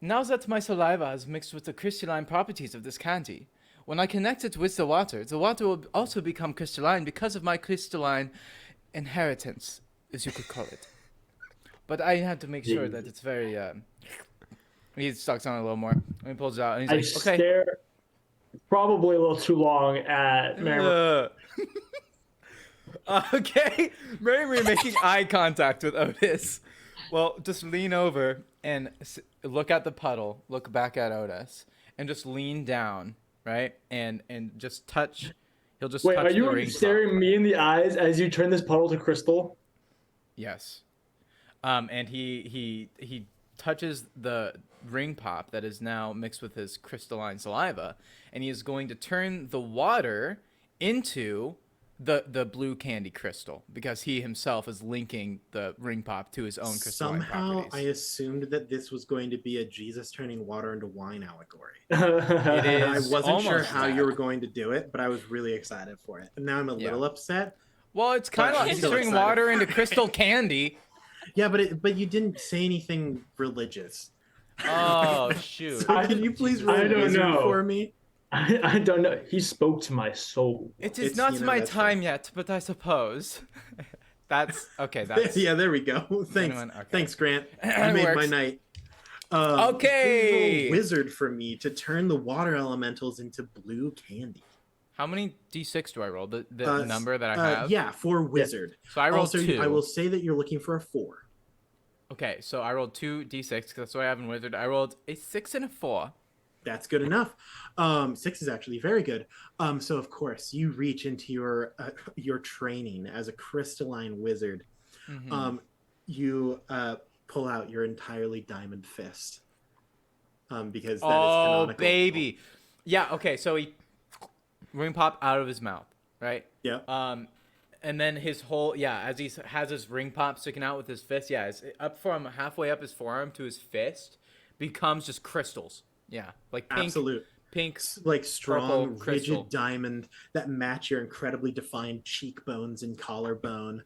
Now that my saliva has mixed with the crystalline properties of this candy, when I connect it with the water will also become crystalline because of my crystalline inheritance, as you could call it. But I had to make sure that it's very..." He sucks on it a little more, and he pulls it out, and he's like, "Okay." Stare probably a little too long at Mary. Okay, Mary Marie making eye contact with Otis. Well, just lean over and look at the puddle, look back at Otis, and just lean down, right? And just touch. He'll just Wait, touch are the you ring staring me in the eyes as you turn this puddle to crystal? Yes. And he touches the ring pop that is now mixed with his crystalline saliva, and he is going to turn the water into the blue candy crystal because he himself is linking the ring pop to his own crystalline Somehow properties. I assumed that this was going to be a Jesus turning water into wine allegory. It is I wasn't sure almost how that. you were going to do it, but I was really excited for it. And now I'm a little upset, Well, it's kind of I'm like still turning excited. water into crystal candy. Yeah, but you didn't say anything religious. Oh shoot! So can you please I roll don't wizard know. for me? I don't know. He spoke to my soul. It is It's, not you know, my that's time yet, but I suppose. That's okay. That's Yeah, there we go. Thanks, 21, okay. thanks, Grant. You It made my works. night. Okay. Please roll wizard for me to turn the water elementals into blue candy. How many d6 do I roll? The Uh, number that I have. Yeah, for wizard. So I rolled Also, 2. I will say that you're looking for a 4. Okay, so I rolled 2 d6 because that's what I have in wizard. I rolled a 6 and a 4. That's good enough. 6 is actually very good. So of course you reach into your training as a crystalline wizard. Mhm. You pull out your entirely diamond fist. Because that is Oh canonical. baby, yeah. Okay, so he ring pop out of his mouth, right? Yeah. And then his whole as he has his ring pop sticking out with his fist, it's up from halfway up his forearm to his fist becomes just crystals. Yeah, like pink, Absolute. pink, Like strong, purple crystal. rigid diamond that match your incredibly defined cheekbones and collarbone.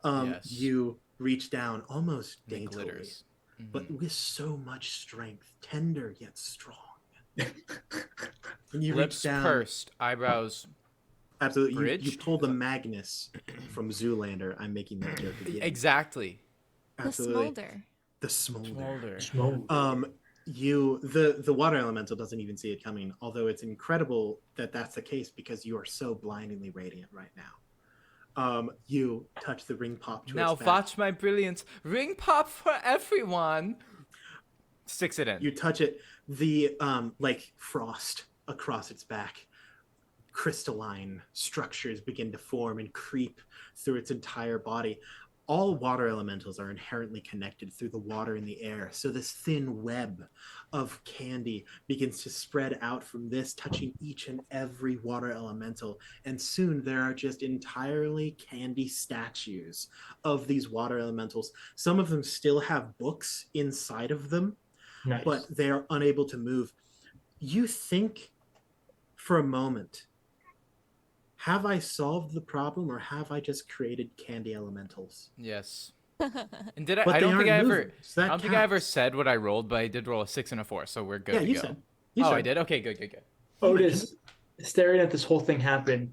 Yes. You reach down almost and it daintily, glitters. but with so much strength, tender yet strong. And you Lips reach down. pursed, eyebrows. Absolutely. You Bridged? pull the Magnus from Zoolander. I'm making that joke again. Exactly. The Absolutely. smolder. The smolder. Smolder. The water elemental doesn't even see it coming, although it's incredible that that's the case because you are so blindingly radiant right now. You touch the ring pop to Now its back. watch my brilliance. Ring pop for everyone. Sticks it in. You touch it, the like frost across its back, crystalline structures begin to form and creep through its entire body. All water elementals are inherently connected through the water in the air. So this thin web of candy begins to spread out from this, touching each and every water elemental. And soon there are just entirely candy statues of these water elementals. Some of them still have books inside of them, Nice. but they are unable to move. You think for a moment, have I solved the problem or have I just created candy elementals? Yes. And did I? But I they don't think I aren't ever. moving, so that I don't think I ever counts. said what I rolled, but I did roll a 6 and a 4, so we're good Yeah, to you go. said. I did. Okay, good. Otis, staring at this whole thing happen,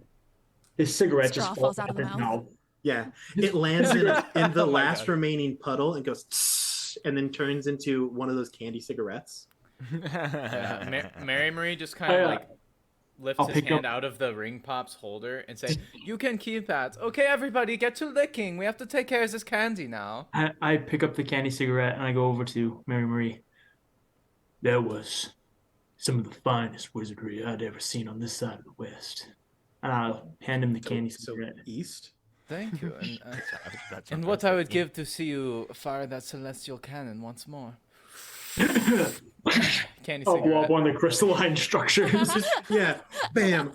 his cigarette Straw just falls falls out of out the his mouth. mouth. Yeah, it lands in the Oh my last God. remaining puddle and goes tss, and then turns into one of those candy cigarettes. Mary Marie just kind of like lifts I'll his pick hand up- out of the ring pop's holder and say, "You can keep that. Okay, everybody, get to licking. We have to take care of this candy now." I pick up the candy cigarette and I go over to Mary Marie. That was some of the finest wizardry I'd ever seen on this side of the West. And I'll hand him the candy So cigarette. east. Thank you. And, That's and not what bad. I would give to see you fire that celestial cannon once more. Candy I'll blow cigarette. up one of the crystalline structures. Yeah, bam.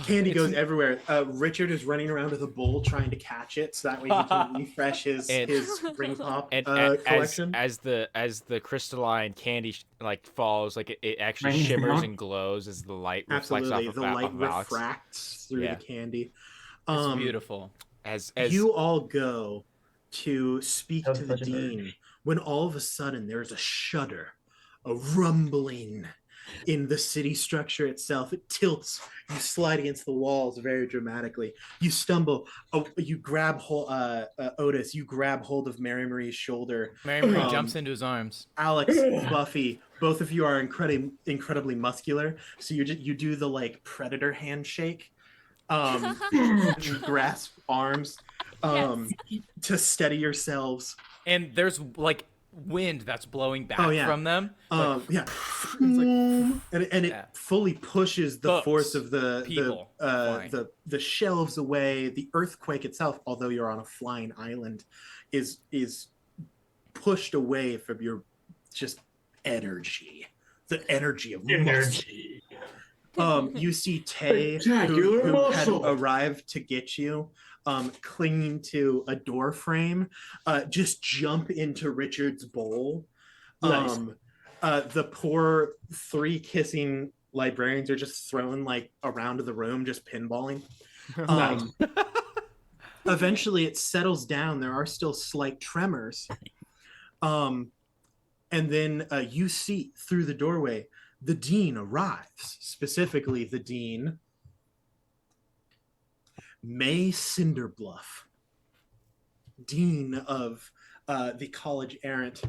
Candy goes everywhere. Richard is running around with a bowl trying to catch it, so that way he can refresh his ring pop And collection. as the crystalline candy like falls, like it actually Rains shimmers down. and glows as the light reflects Absolutely, off the of, light off of Alex. refracts through Yeah. the candy. It's beautiful. As You all go to speak That was to the such an urge. dean when all of a sudden there's a shudder, a rumbling in the city structure itself. It tilts. You slide against the walls very dramatically. You stumble. Oh, you grab Otis. You grab hold of Mary Marie's shoulder. Mary Marie Um, jumps into his arms. Alex, Buffy, both of you are incredibly muscular. So you do the like predator handshake. You grasp arms to steady yourselves. And there's like wind that's blowing back from them. Yeah, It's and it Yeah. fully pushes the Books, force of people flying. the shelves away. The earthquake itself, although you're on a flying island, is pushed away from your just energy. The energy of muscle. Energy. You see Tay, Spectacular who had muscle. arrived to get you, clinging to a door frame, just jump into Richard's bowl. Nice. The poor 3 kissing librarians are just thrown like around the room, just pinballing. Nice. Eventually, it settles down. There are still slight tremors. And then you see through the doorway, the dean arrives. Specifically, the dean, May Cinderbluff, dean of the college errant,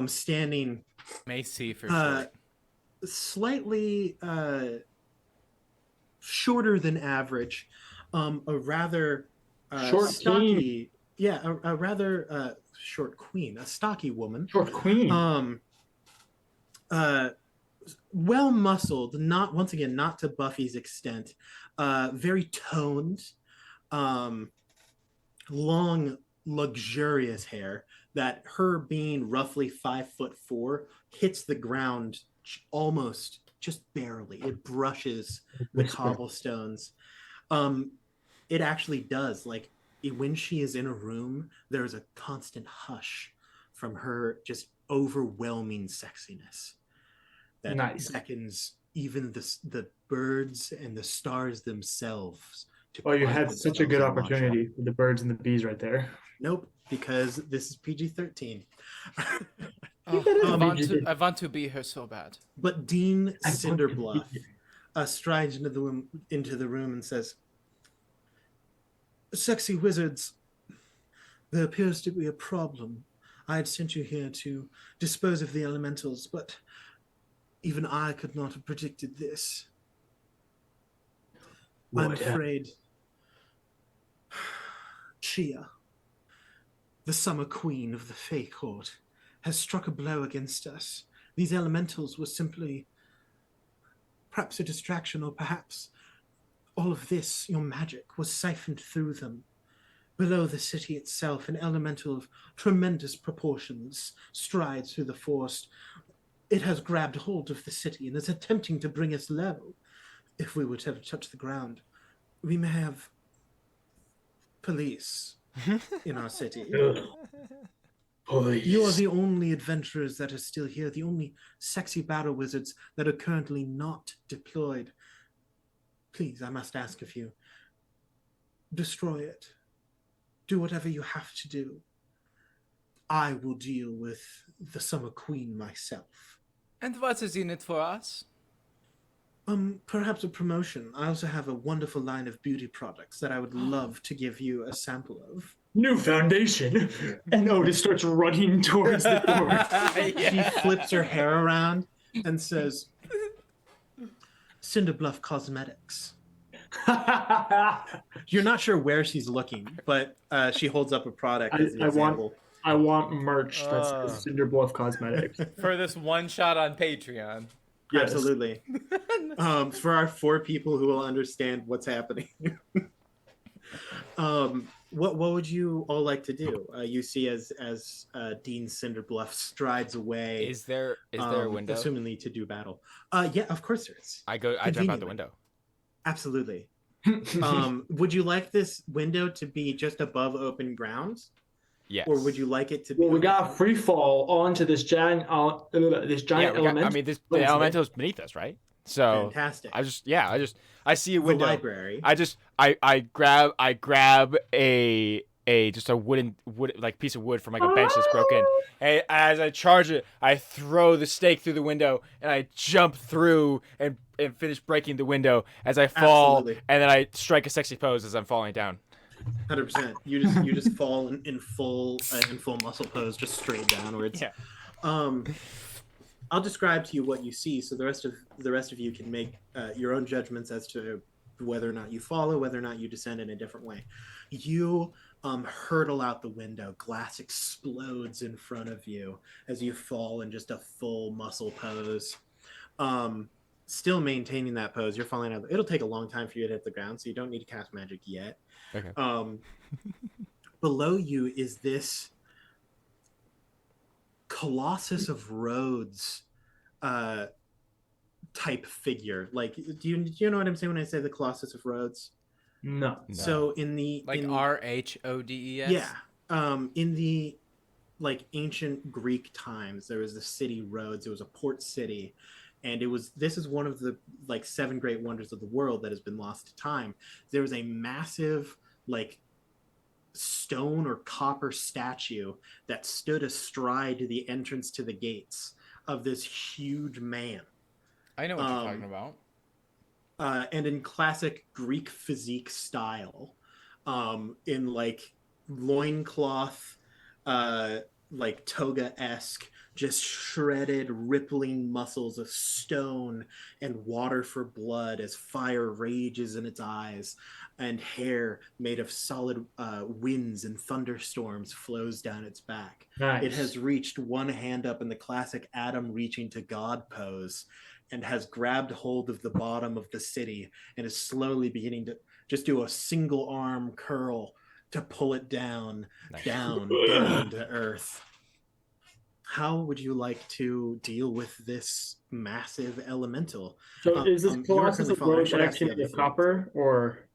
standing Macy for short. slightly shorter than average, a rather Short stocky, a rather short queen, a stocky woman, Short queen. Well muscled, not once again, not to Buffy's extent, very toned, long, luxurious hair that, her being roughly 5'4", hits the ground almost just barely. It brushes the cobblestones. It actually does. Like, when she is in a room, there's a constant hush from her just overwhelming sexiness that beckons even the birds and the stars themselves to Oh, you quiet had such a themselves good and watch her. opportunity with the birds and the bees right there. Nope, because this is PG-13. I want to be her so bad. But Dean I want to be Cinderbluff strides into the room and says, "Sexy wizards, there appears to be a problem. I had sent you here to dispose of the elementals, but even I could not have predicted this. I'm afraid Chia, the summer queen of the Fae Court, has struck a blow against us. These elementals were simply perhaps a distraction, or perhaps all of this, your magic, was siphoned through them. Below the city itself, an elemental of tremendous proportions strides through the forest. It has grabbed hold of the city and is attempting to bring us low. If we were to ever touch the ground, we may have police in our city. Police. You are the only adventurers that are still here, the only sexy battle wizards that are currently not deployed. Please, I must ask of you, destroy it. Do whatever you have to do. I will deal with the Summer Queen myself." And what is in it for us? Perhaps a promotion. I also have a wonderful line of beauty products that I would love to give you a sample of. New foundation. And Otis starts running towards the door. She flips her hair around and says, "Cinderbluff Cosmetics." You're not sure where she's looking, but she holds up a product as an example. I want merch that says Cinderbluff Cosmetics. For this one shot on Patreon. Yes. Absolutely. For our 4 people who will understand what's happening. What would you all like to do? You see as Dean Cinderbluff strides away. Is there a window? Assumingly to do battle. Yeah, of course there is. I jump out the window. Absolutely. Would you like this window to be just above open ground? Yes. Or would you like it to be? Well, we got a free fall onto this giant element. The elemental's beneath us, right? So fantastic. I see a window. The library. I grab a just a wooden like piece of wood from like a bench that's broken. And as I charge it, I throw the stake through the window and I jump through and finish breaking the window as I fall. Absolutely. And then I strike a sexy pose as I'm falling down. 100%. You just fall in full muscle pose, just straight downwards. Yeah. I'll describe to you what you see, so the rest of you can make your own judgments as to whether or not you follow, whether or not you descend in a different way. You hurtle out the window. Glass explodes in front of you as you fall in just a full muscle pose. Still maintaining that pose. You're falling out. It'll take a long time for you to hit the ground, so you don't need to cast magic yet. Okay. Below you is this Colossus of Rhodes type figure. Like, do you know what I'm saying when I say the Colossus of Rhodes? No. So in the RHODES. Yeah. In the like ancient Greek times, there was the city Rhodes. It was a port city, and this is one of the like 7 great wonders of the world that has been lost to time. There was a massive like stone or copper statue that stood astride the entrance to the gates of this huge man. I know what you're talking about. And in classic Greek physique style, in like loincloth, like toga-esque, just shredded, rippling muscles of stone and water for blood as fire rages in its eyes, and hair made of solid winds and thunderstorms flows down its back. Nice. It has reached one hand up in the classic Adam reaching to God pose and has grabbed hold of the bottom of the city and is slowly beginning to just do a single arm curl to pull it down, down to earth. How would you like to deal with this massive elemental? So is this Colossus of Rhodes actually made of copper, or?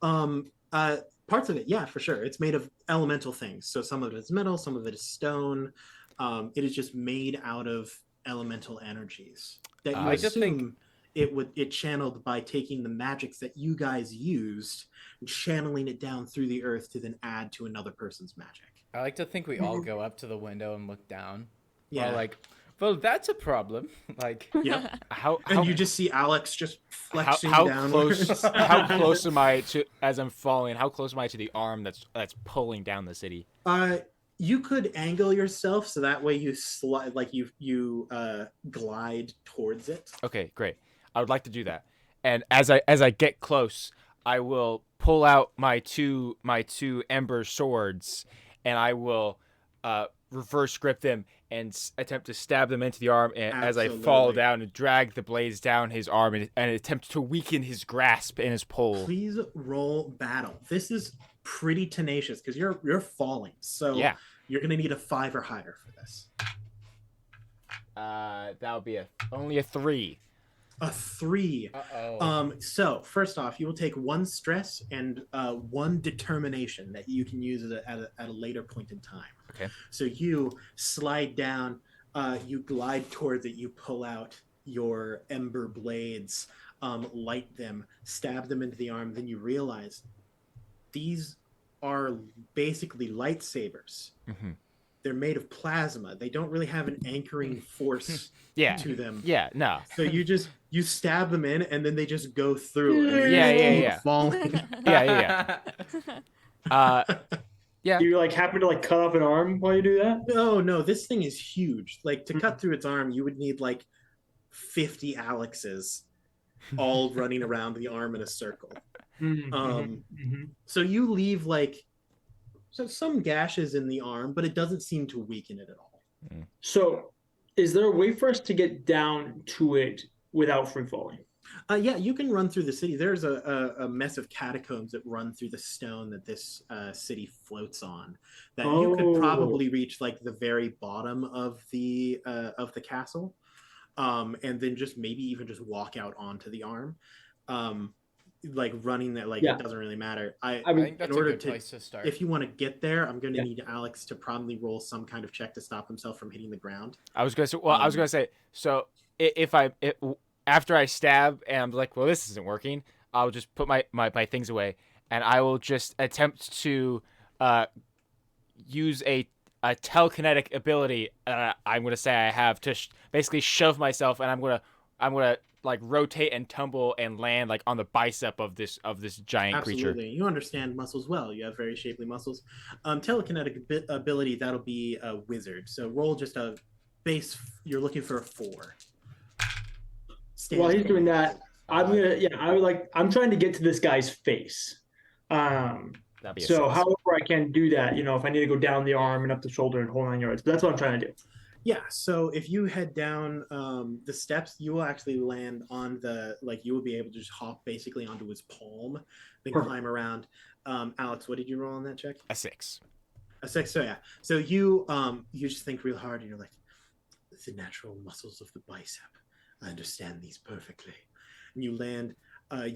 Parts of it, yeah, for sure. It's made of elemental things. So some of it is metal, some of it is stone. It is just made out of elemental energies that you assume it channeled by taking the magics that you guys used and channeling it down through the earth to then add to another person's magic. I like to think we all go up to the window and look down. Yeah. Like, well, that's a problem. Like, yep. And you just see Alex just flexing downwards. How close am I to, as I'm falling, how close am I to the arm that's pulling down the city? You could angle yourself so that way you slide, like you glide towards it. Okay, great. I would like to do that. And as I get close, I will pull out my two ember swords, and I will reverse grip them and attempt to stab them into the arm. And as I fall down and drag the blades down his arm and attempt to weaken his grasp and his pull. Please roll battle. This is pretty tenacious because you're falling. So yeah. You're gonna need a 5 or higher for this. That would be only a 3. A 3. So first off, you will take 1 stress and 1 determination that you can use at a later point in time. Okay. So you slide down, you glide towards it, you pull out your ember blades, light them, stab them into the arm. Then you realize these are basically lightsabers. Mm-hmm. They're made of plasma. They don't really have an anchoring force to them. Yeah, no. So you stab them in, and then they just go through. And yeah. Falling. Yeah. Yeah. You like happen to like cut off an arm while you do that? No. This thing is huge. Like to cut through its arm, you would need like 50 Alexes, all running around the arm in a circle. So you leave like some gashes in the arm, but it doesn't seem to weaken it at all. So is there a way for us to get down to it without free falling? Yeah, you can run through the city. There's a mess of catacombs that run through the stone that this city floats on. That you could probably reach like the very bottom of the castle, and then just maybe even just walk out onto the arm. Like running that, it doesn't really matter. I think that's in order a good place to start. If you want to get there, I'm going to need Alex to probably roll some kind of check to stop himself from hitting the ground. I was gonna say. So after I stab and I'm like, well, this isn't working, I'll just put my things away and I will just attempt to use a telekinetic ability. I'm gonna say I have to basically shove myself, and I'm gonna like rotate and tumble and land like on the bicep of this giant creature. Absolutely. You understand muscles well. You have very shapely muscles. Telekinetic ability, that'll be a wizard. So roll just a base. You're looking for a 4. While he's doing that, I'm trying to get to this guy's face. So however I can do that, if I need to go down the arm and up the shoulder and hold on yards, but that's what I'm trying to do. Yeah, so if you head down the steps, you will actually land on you will be able to just hop basically onto his palm, then climb around. Alex, what did you roll on that check? A 6. A 6, so yeah. So you just think real hard and you're like, the natural muscles of the bicep. I understand these perfectly. And you land,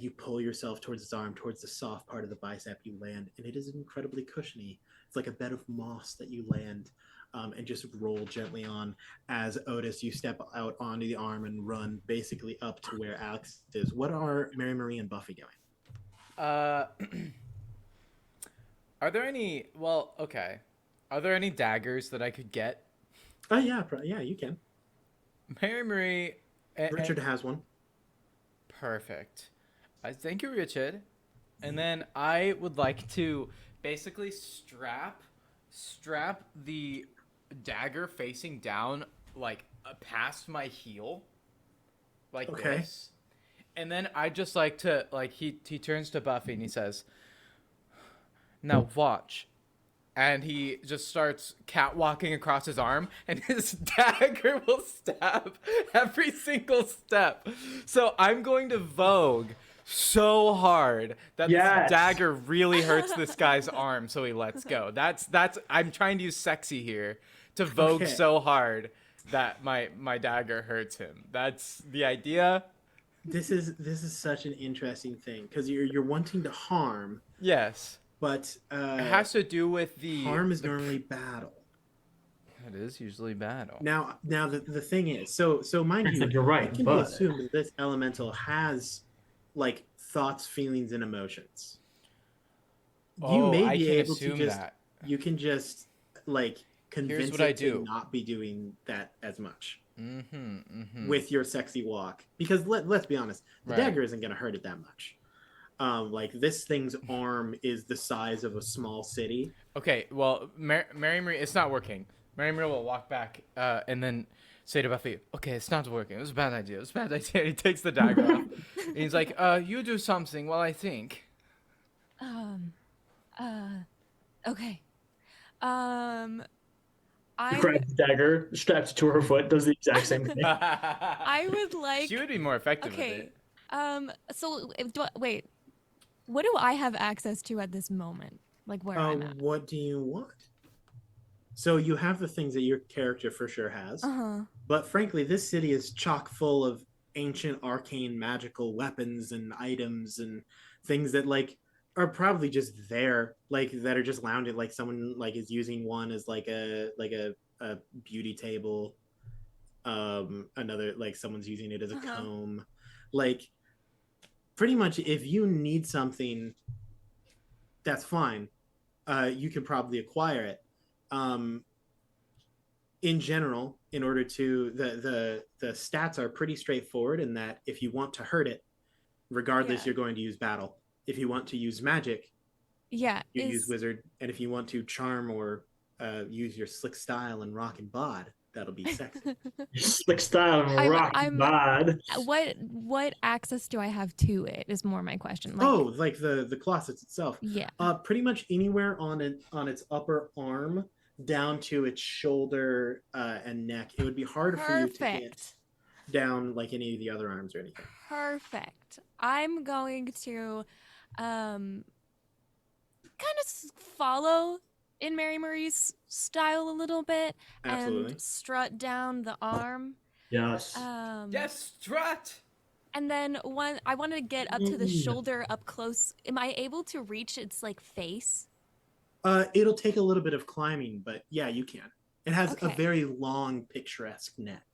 you pull yourself towards his arm, towards the soft part of the bicep, you land, and it is incredibly cushiony. It's like a bed of moss that you land. And just roll gently on. As Otis, you step out onto the arm and run basically up to where Alex is. What are Mary Marie and Buffy going? Are there any? Well, okay. Are there any daggers that I could get? Oh yeah, yeah, you can. Mary Marie. Richard has one. Perfect. I thank you, Richard. And then I would like to basically strap the dagger facing down, like past my heel, like Okay. this. And then I just like to like he turns to Buffy and he says, "Now watch." And he just starts catwalking across his arm, and his dagger will stab every single step. So I'm going to vogue so hard that Yes. this dagger really hurts this guy's arm, so he lets go. That's I'm trying to use sexy here to vogue Okay. so hard that my dagger hurts him. That's the idea. This is such an interesting thing because you're wanting to harm, Yes. but It has to do with the harm is normally battle. It is usually battle. Now the thing is, so mind you, You're right, it can be but assumed that this elemental has like thoughts, feelings, and emotions. You may I be can able to assume just that. you can just like convince what I it to do. not be doing that as much Mm-hmm. Mm-hmm. with your sexy walk because let's be honest, the Right. dagger isn't going to hurt it that much. Like this thing's arm is the size of a small city. Okay, well, Mary Marie, it's not working. Mary Marie will walk back and then say to Buffy, "Okay, it's not working. It was a bad idea. It was a bad idea." He takes the dagger off. And he's like, "You do something while I think." Okay. I'm grabs the dagger, straps it to her foot, does the exact same thing. I would like She would be more effective with Okay. it. So wait. What do I have access to at this moment? Like where I'm at? What do you want? So you have the things that your character for sure has, Uh-huh. but frankly, this city is chock full of ancient, arcane, magical weapons and items and things that like are probably just there, like that are just lounging. Like someone like is using one as like a beauty table. Another like someone's using it as a Uh-huh. comb. Like pretty much, if you need something, that's fine. You can probably acquire it. In general, in order to the stats are pretty straightforward in that if you want to hurt it, regardless, Yeah. you're going to use battle. If you want to use magic, Yeah. you use wizard, and if you want to charm or use your slick style and rock and bod, that'll be sexy. Slick style and rock bod. What access do I have to it is more my question. Like, Oh, like the closets itself. yeah. Pretty much anywhere on its upper arm down to its shoulder and neck. It would be harder for you to get Perfect. down like any of the other arms or anything. Perfect. I'm going to kind of follow in Mary Marie's style a little bit Absolutely. and strut down the arm. Yes. Yes, strut. And then I want to get up to the shoulder up close. Am I able to reach its like face? It'll take a little bit of climbing, but yeah, you can. It has a Okay. very long, picturesque neck.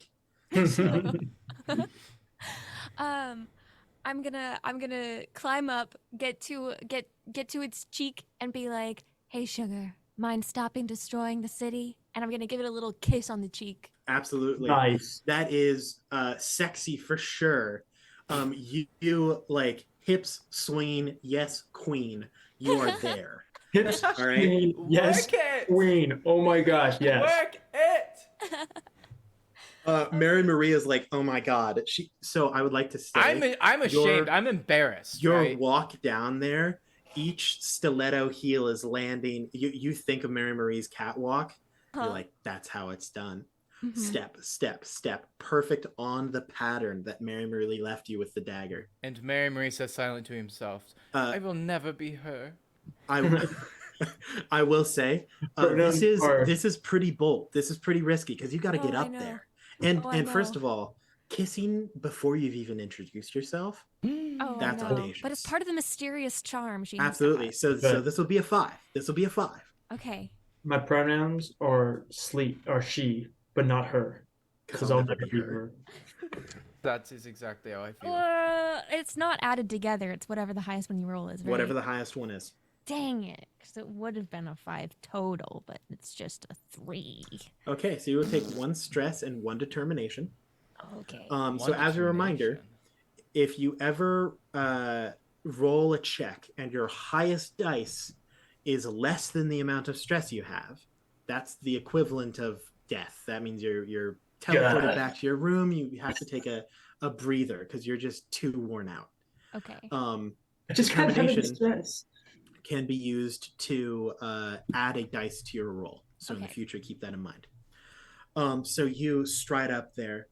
I'm gonna climb up, get to its cheek, and be like, "Hey, sugar, mind stopping destroying the city?" And I'm gonna give it a little kiss on the cheek. Absolutely. Nice. That is sexy for sure. You like hips swinging, yes, queen. You are there. Hips, All right. queen, yes, Work it. queen. Oh my gosh, yes. Work it. Mary Maria's like, oh my god. So I would like to say I'm ashamed. I'm embarrassed. your Right? walk down there, each stiletto heel is landing. You think of Mary Marie's catwalk, Huh. you're like, that's how it's done. Mhm. Step, step, step. Perfect on the pattern that Mary Marie left you with the dagger. And Mary Marie says silently to himself, "I will never be her." I will say Pronouns are- this is pretty bold. This is pretty risky because you got to get Oh, I up know. there. And Oh, I first know. of all, kissing before you've even introduced yourself. Oh, That's I know. audacious. But it's part of the mysterious charm she needs to Absolutely. have. So But- this will be a 5. This will be a 5. Okay. My pronouns are she, but not her. Because I'll never be her. That is exactly how I feel. It's not added together. It's whatever the highest one you roll is. Right? Whatever the highest one is. Dang it. Because it would have been a 5 total, but it's just a 3. Okay, so you will take 1 stress and 1 determination. Okay. So as a reminder, if you ever roll a check and your highest dice is less than the amount of stress you have, that's the equivalent of death. That means you're teleported back to your room. You have to take a breather because you're just too worn out. Okay. Just kind of having stress. Can be used to add a dice to your roll. So in the future, keep that in mind. So you stride up there.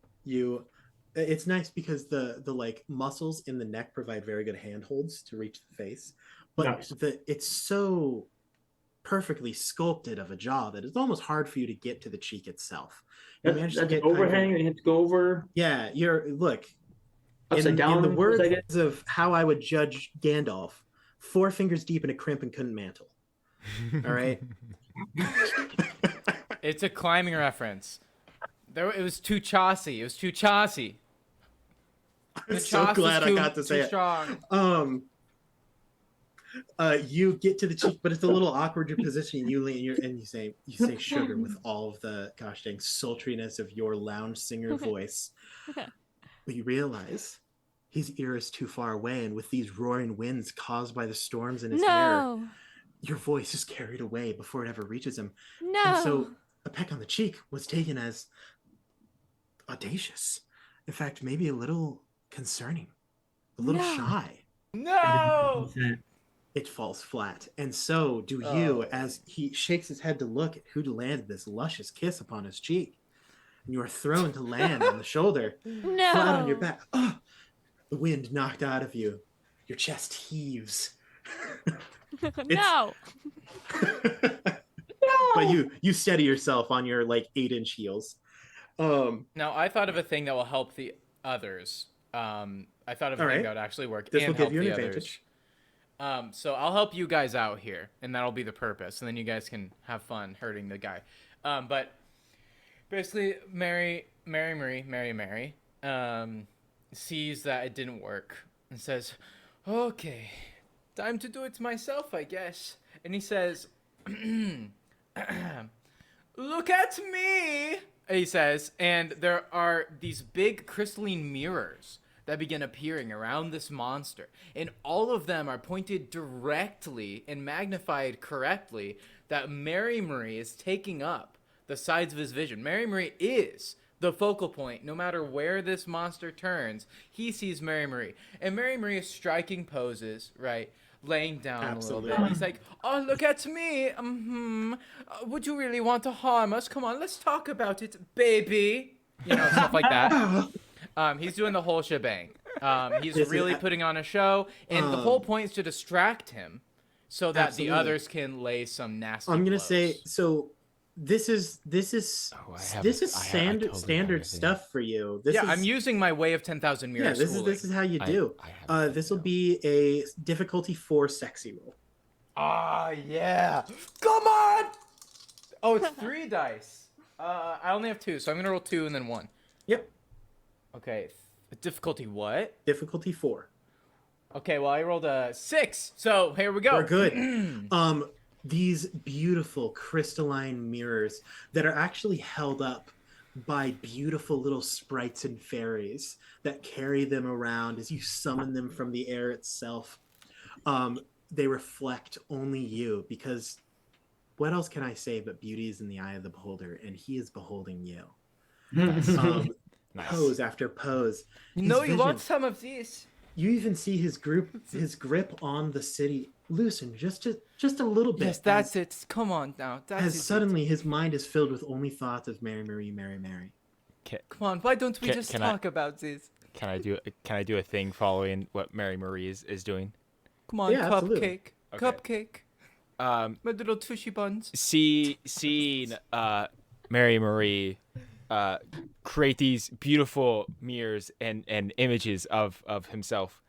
It's nice because the like muscles in the neck provide very good handholds to reach the face, but it's so perfectly sculpted of a jaw that it's almost hard for you to get to the cheek itself. You managed to get overhang. You have to go over. Yeah, look. Upside down. In the words of how I would judge Gandalf, 4 fingers deep in a crimp and couldn't mantle. All right. It's a climbing reference. It was too chossy. It was too chossy. I'm so glad I got to say it. Strong. You get to the cheek, but it's a little awkward your position. You lean and you say sugar with all of the gosh dang sultriness of your lounge singer voice. But you realize his ear is too far away, and with these roaring winds caused by the storms in his hair, your voice is carried away before it ever reaches him. No. And so a peck on the cheek was taken as audacious. In fact, maybe a little concerning, a little shy. No! It falls flat. And so do you, as he shakes his head to look at who landed this luscious kiss upon his cheek. And you are thrown to land on the shoulder, flat on your back. Oh, the wind knocked out of you. Your chest heaves. No. But you steady yourself on your like 8-inch heels. Now I thought of a thing that will help the others. I thought of a thing that would actually work this and will give help you an the advantage. others. So I'll help you guys out here, and that'll be the purpose, and then you guys can have fun hurting the guy. But basically, Mary sees that it didn't work and says, "Okay, time to do it myself, I guess." And he says, "Look at me," he says, and there are these big crystalline mirrors that begin appearing around this monster, and all of them are pointed directly and magnified correctly that Mary Marie is taking up the sides of his vision. Mary Marie is the focal point. No matter where this monster turns, he sees Mary Marie, and Mary Marie is striking poses, right? Laying down a little bit. He's like, "Oh, look at me. Would you really want to harm us? Come on, let's talk about it, baby." You know, stuff like that. He's doing the whole shebang. He's really putting on a show, and the whole point is to distract him so that the others can lay some nasty I'm gonna blows. say so. This is standard stuff for you. I'm using my way of 10,000 mirrors. Yeah, this is how you do. This will be a difficulty 4 sexy roll. Yeah. Come on. Oh, it's 3 dice. I only have 2, so I'm gonna roll 2 and then 1. Yep. Okay. Difficulty what? Difficulty 4. Okay, well I rolled a 6, so here we go. We're good. These beautiful crystalline mirrors that are actually held up by beautiful little sprites and fairies that carry them around as you summon them from the air itself. They reflect only you, because what else can I say but beauty is in the eye of the beholder, and he is beholding you. Nice. Pose after pose. No, you want some of these. You even see his grip on the city loosen just a little bit. Yes, that's it. Come on now. As suddenly his mind is filled with only thoughts of Mary Marie, Mary Mary. Come on, why don't we just talk about this? Can I do a thing following what Mary Marie is doing? Come on, Yeah, cupcake. absolutely. Okay. Cupcake. My little tushy buns. Seeing Mary Marie create these beautiful mirrors and images of himself,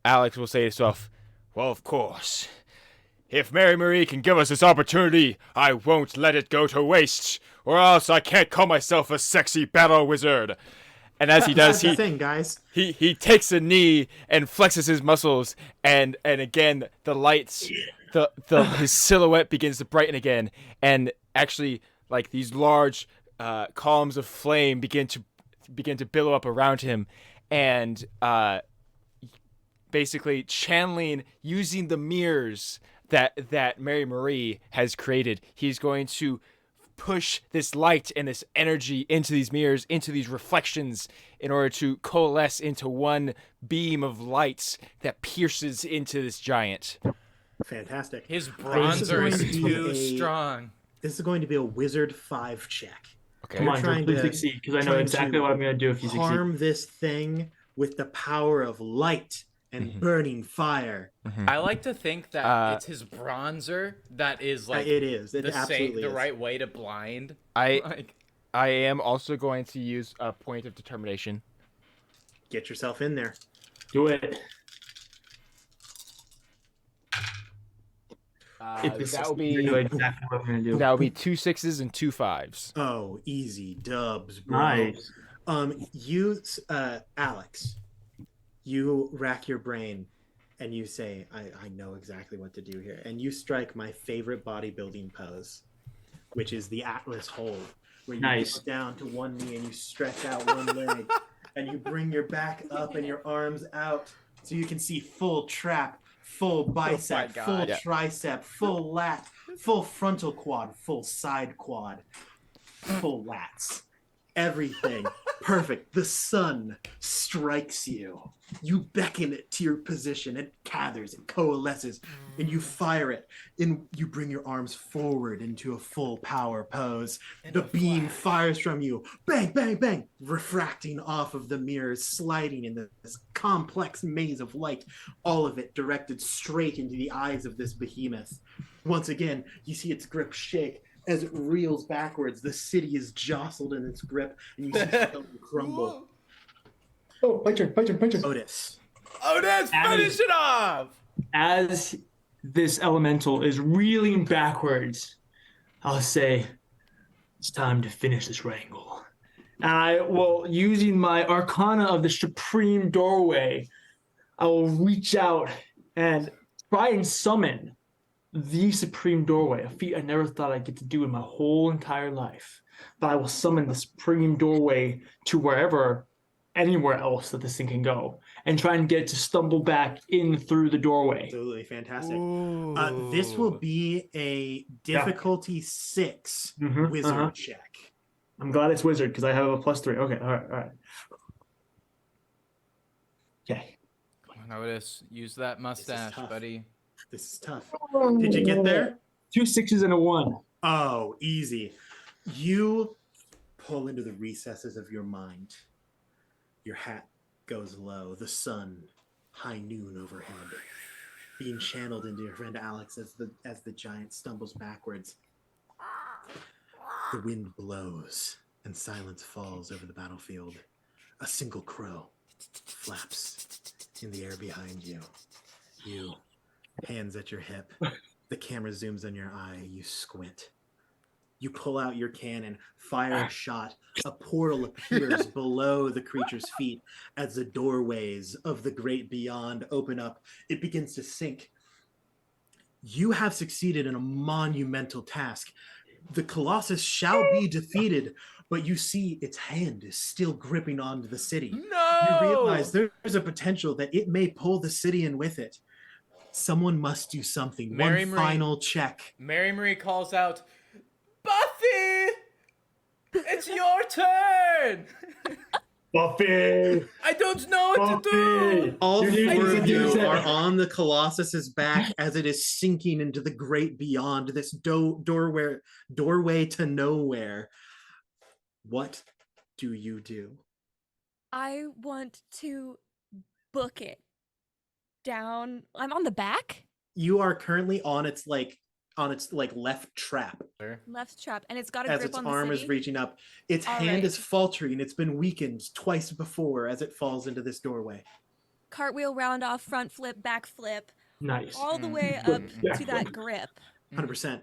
Alex will say to himself, "Well, of course, if Mary Marie can give us this opportunity, I won't let it go to waste, or else I can't call myself a sexy battle wizard." And as he does, That's the thing, guys. he takes a knee and flexes his muscles, and again the lights, his silhouette begins to brighten again, and actually like these large columns of flame begin to billow up around him, and basically channeling, using the mirrors that Mary Marie has created. He's going to push this light and this energy into these mirrors, into these reflections, in order to coalesce into one beam of light that pierces into this giant. Fantastic. His This is bronzer going is to be too a- strong. This is going to be a Wizard 5 check. Okay. Come on, trying please to- succeed, because I know trying exactly to what I'm going to do if you succeed. Harm this thing with the power of light and burning fire. I like to think that Uh, it's his bronzer that is like It is. It the absolutely the is. right way to blind. I Like, I am also going to use a point of determination. Get yourself in there. Do it. If this That will you know be exactly what I'm going to do. 2 6s and 2 5s. Oh, easy dubs, bro. Nice. You, Alex, you rack your brain and you say, I know exactly what to do here. And you strike my favorite bodybuilding pose, which is the Atlas hold, where you Nice. get down to one knee and you stretch out one leg and you bring your back up and your arms out so you can see full trap, full bicep, God. full Yeah. tricep, full lat, full frontal quad, full side quad, full lats. Everything perfect. The sun strikes you. You beckon it to your position. It gathers, it coalesces, and you fire it. And you bring your arms forward into a full power pose. The beam fires from you. Bang, bang, bang, refracting off of the mirrors, sliding in this complex maze of light. All of it directed straight into the eyes of this behemoth. Once again, you see its grip shake. As it reels backwards, the city is jostled in its grip, and you see stone crumble. Oh, my turn. Otis. Otis, finish it off! As this elemental is reeling backwards, I'll say, it's time to finish this wrangle. And I will, using my Arcana of the Supreme Doorway, I will reach out and try and summon the Supreme Doorway, a feat I never thought I'd get to do in my whole entire life. But I will summon the Supreme Doorway to wherever, anywhere else that this thing can go, and try and get it to stumble back in through the doorway. Absolutely fantastic. This will be a difficulty 6 Mhm, wizard uh-huh. check. I'm glad it's wizard because I have a +3. Okay, all right. Okay. Come on, Otis, use that mustache, tough. buddy. This is tough. Did you get there? 2 6s and a 1. Oh, easy. You pull into the recesses of your mind. Your hat goes low. The sun, high noon overhead, being channeled into your friend Alex as the giant stumbles backwards. The wind blows and silence falls over the battlefield. A single crow flaps in the air behind you. You, hands at your hip. The camera zooms on your eye. You squint. You pull out your cannon, fire a shot. A portal appears below the creature's feet as the doorways of the great beyond open up. It begins to sink. You have succeeded in a monumental task. The Colossus shall be defeated, but you see its hand is still gripping onto the city. No! You realize there's a potential that it may pull the city in with it. Someone must do something. Mary One Marie- final check. Mary Marie calls out, Buffy! It's your turn! Buffy! I don't know what to do! All You're four doing of you it. are on the Colossus's back as it is sinking into the great beyond, this doorway to nowhere. What do you do? I want to book it down. I'm on the back, You are currently on its left trap left trap, and it's got a as grip its on the arm city. is reaching up. Its All hand right. is faltering. It's been weakened twice before as it falls into this doorway. Cartwheel, round off, front flip, back flip, Nice. all the way Mm. up to that grip. 100%.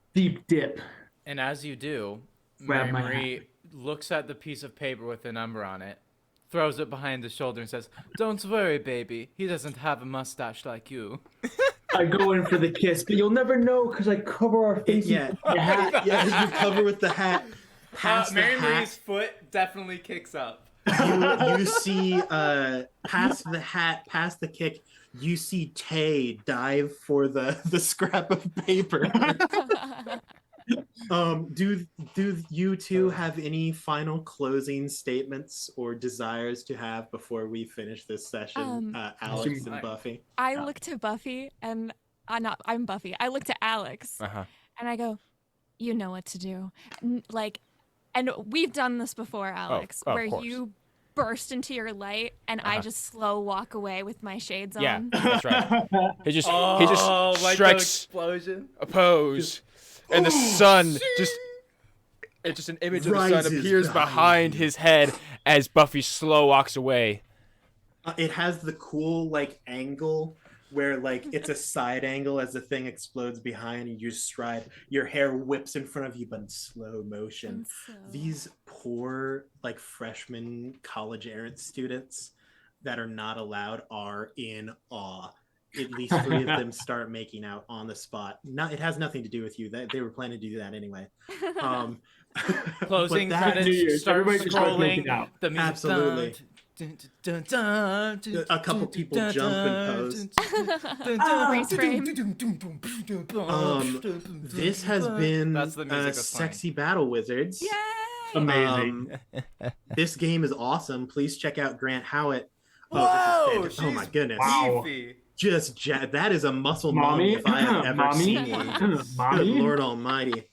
deep dip. And as you do, Grab Mary my Marie looks at the piece of paper with the number on it, throws it behind his shoulder, and says, "Don't worry, baby. He doesn't have a mustache like you." I go in for the kiss, but you'll never know because I cover our faces Yeah. with the hat. Yeah, you cover with the hat. Past Mary the Marie's hat, foot definitely kicks up. you see past the hat, past the kick, you see Tay dive for the scrap of paper. Do you two have any final closing statements or desires to have before we finish this session, Alex and Buffy? I look to Buffy and I'm Buffy. I look to Alex and I go, "You know what to do." And we've done this before, Alex, of where course. you burst into your light and I just slow walk away with my shades Yeah, on. that's right. He just like the strikes explosion. a pose, and the sun just an image of the sun Rises appears behind behind you. his head as Buffy slow walks away. It has the cool angle where it's a side angle as the thing explodes behind you. You stride, your hair whips in front of you, but in slow motion. And so- These poor freshman college errant students that are not allowed are in awe. At least 3 of them start making out on the spot. It has nothing to do with you. They were planning to do that anyway. Closing but that- credits, start Everybody just starts making scrolling. out. The music. Absolutely. A couple people jump and pose. Freeze frame. This has been That's the music that's playing. Sexy Battle Wizards. Yay! Amazing. This game is awesome. Please check out Grant Howitt. Whoa! This is oh my goodness. Wow. Beefy. Just that is a muscle mom Mommy? if I have ever Mommy? seen one. Good Mommy? Lord Almighty.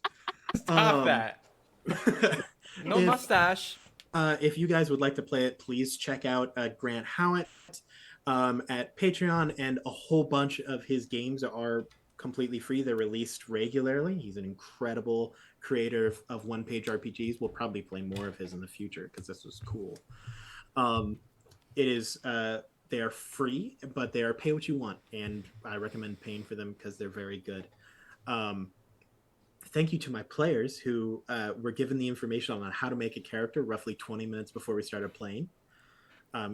Stop that. No if- mustache. If you guys would like to play it, please check out Grant Howitt at Patreon, and a whole bunch of his games are completely free. They're released regularly. He's an incredible creator of one-page RPGs. We'll probably play more of his in the future because this was cool. It is they are free, but they are pay what you want, and I recommend paying for them because they're very good. Thank you to my players who were given the information on how to make a character roughly 20 minutes before we started playing.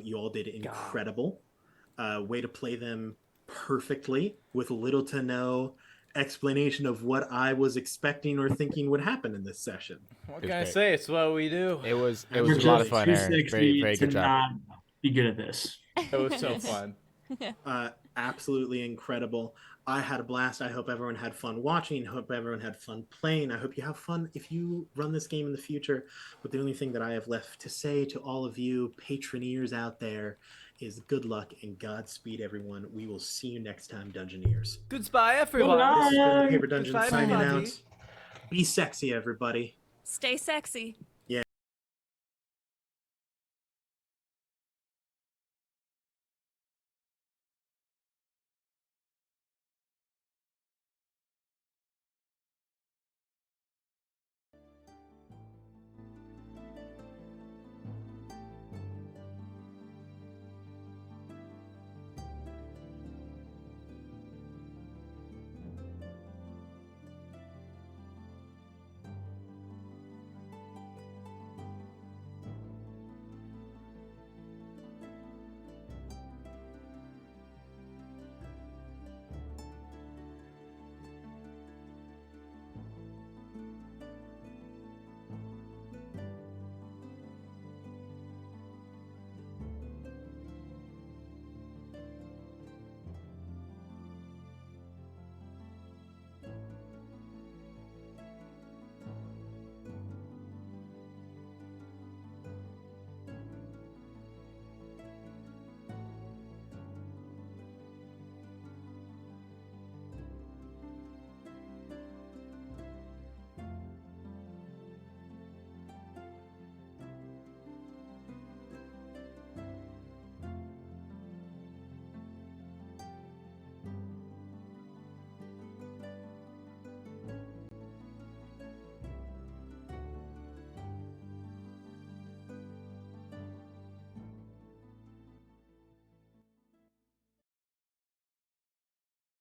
You all did incredible. Way to play them perfectly with little to no explanation of what I was expecting or thinking would happen in this session. What was can I great. say? It's what we do. It was You're a lot of just fun, Too Aaron. sexy Very to good job. not be good at this. It was so fun. Absolutely incredible. I had a blast. I hope everyone had fun watching. I hope everyone had fun playing. I hope you have fun if you run this game in the future. But the only thing that I have left to say to all of you patroneers out there is good luck and Godspeed, everyone. We will see you next time, Dungeoneers. Goodbye, everyone. This has been the Paper Dungeon Goodbye, signing everybody. out. Be sexy, everybody. Stay sexy.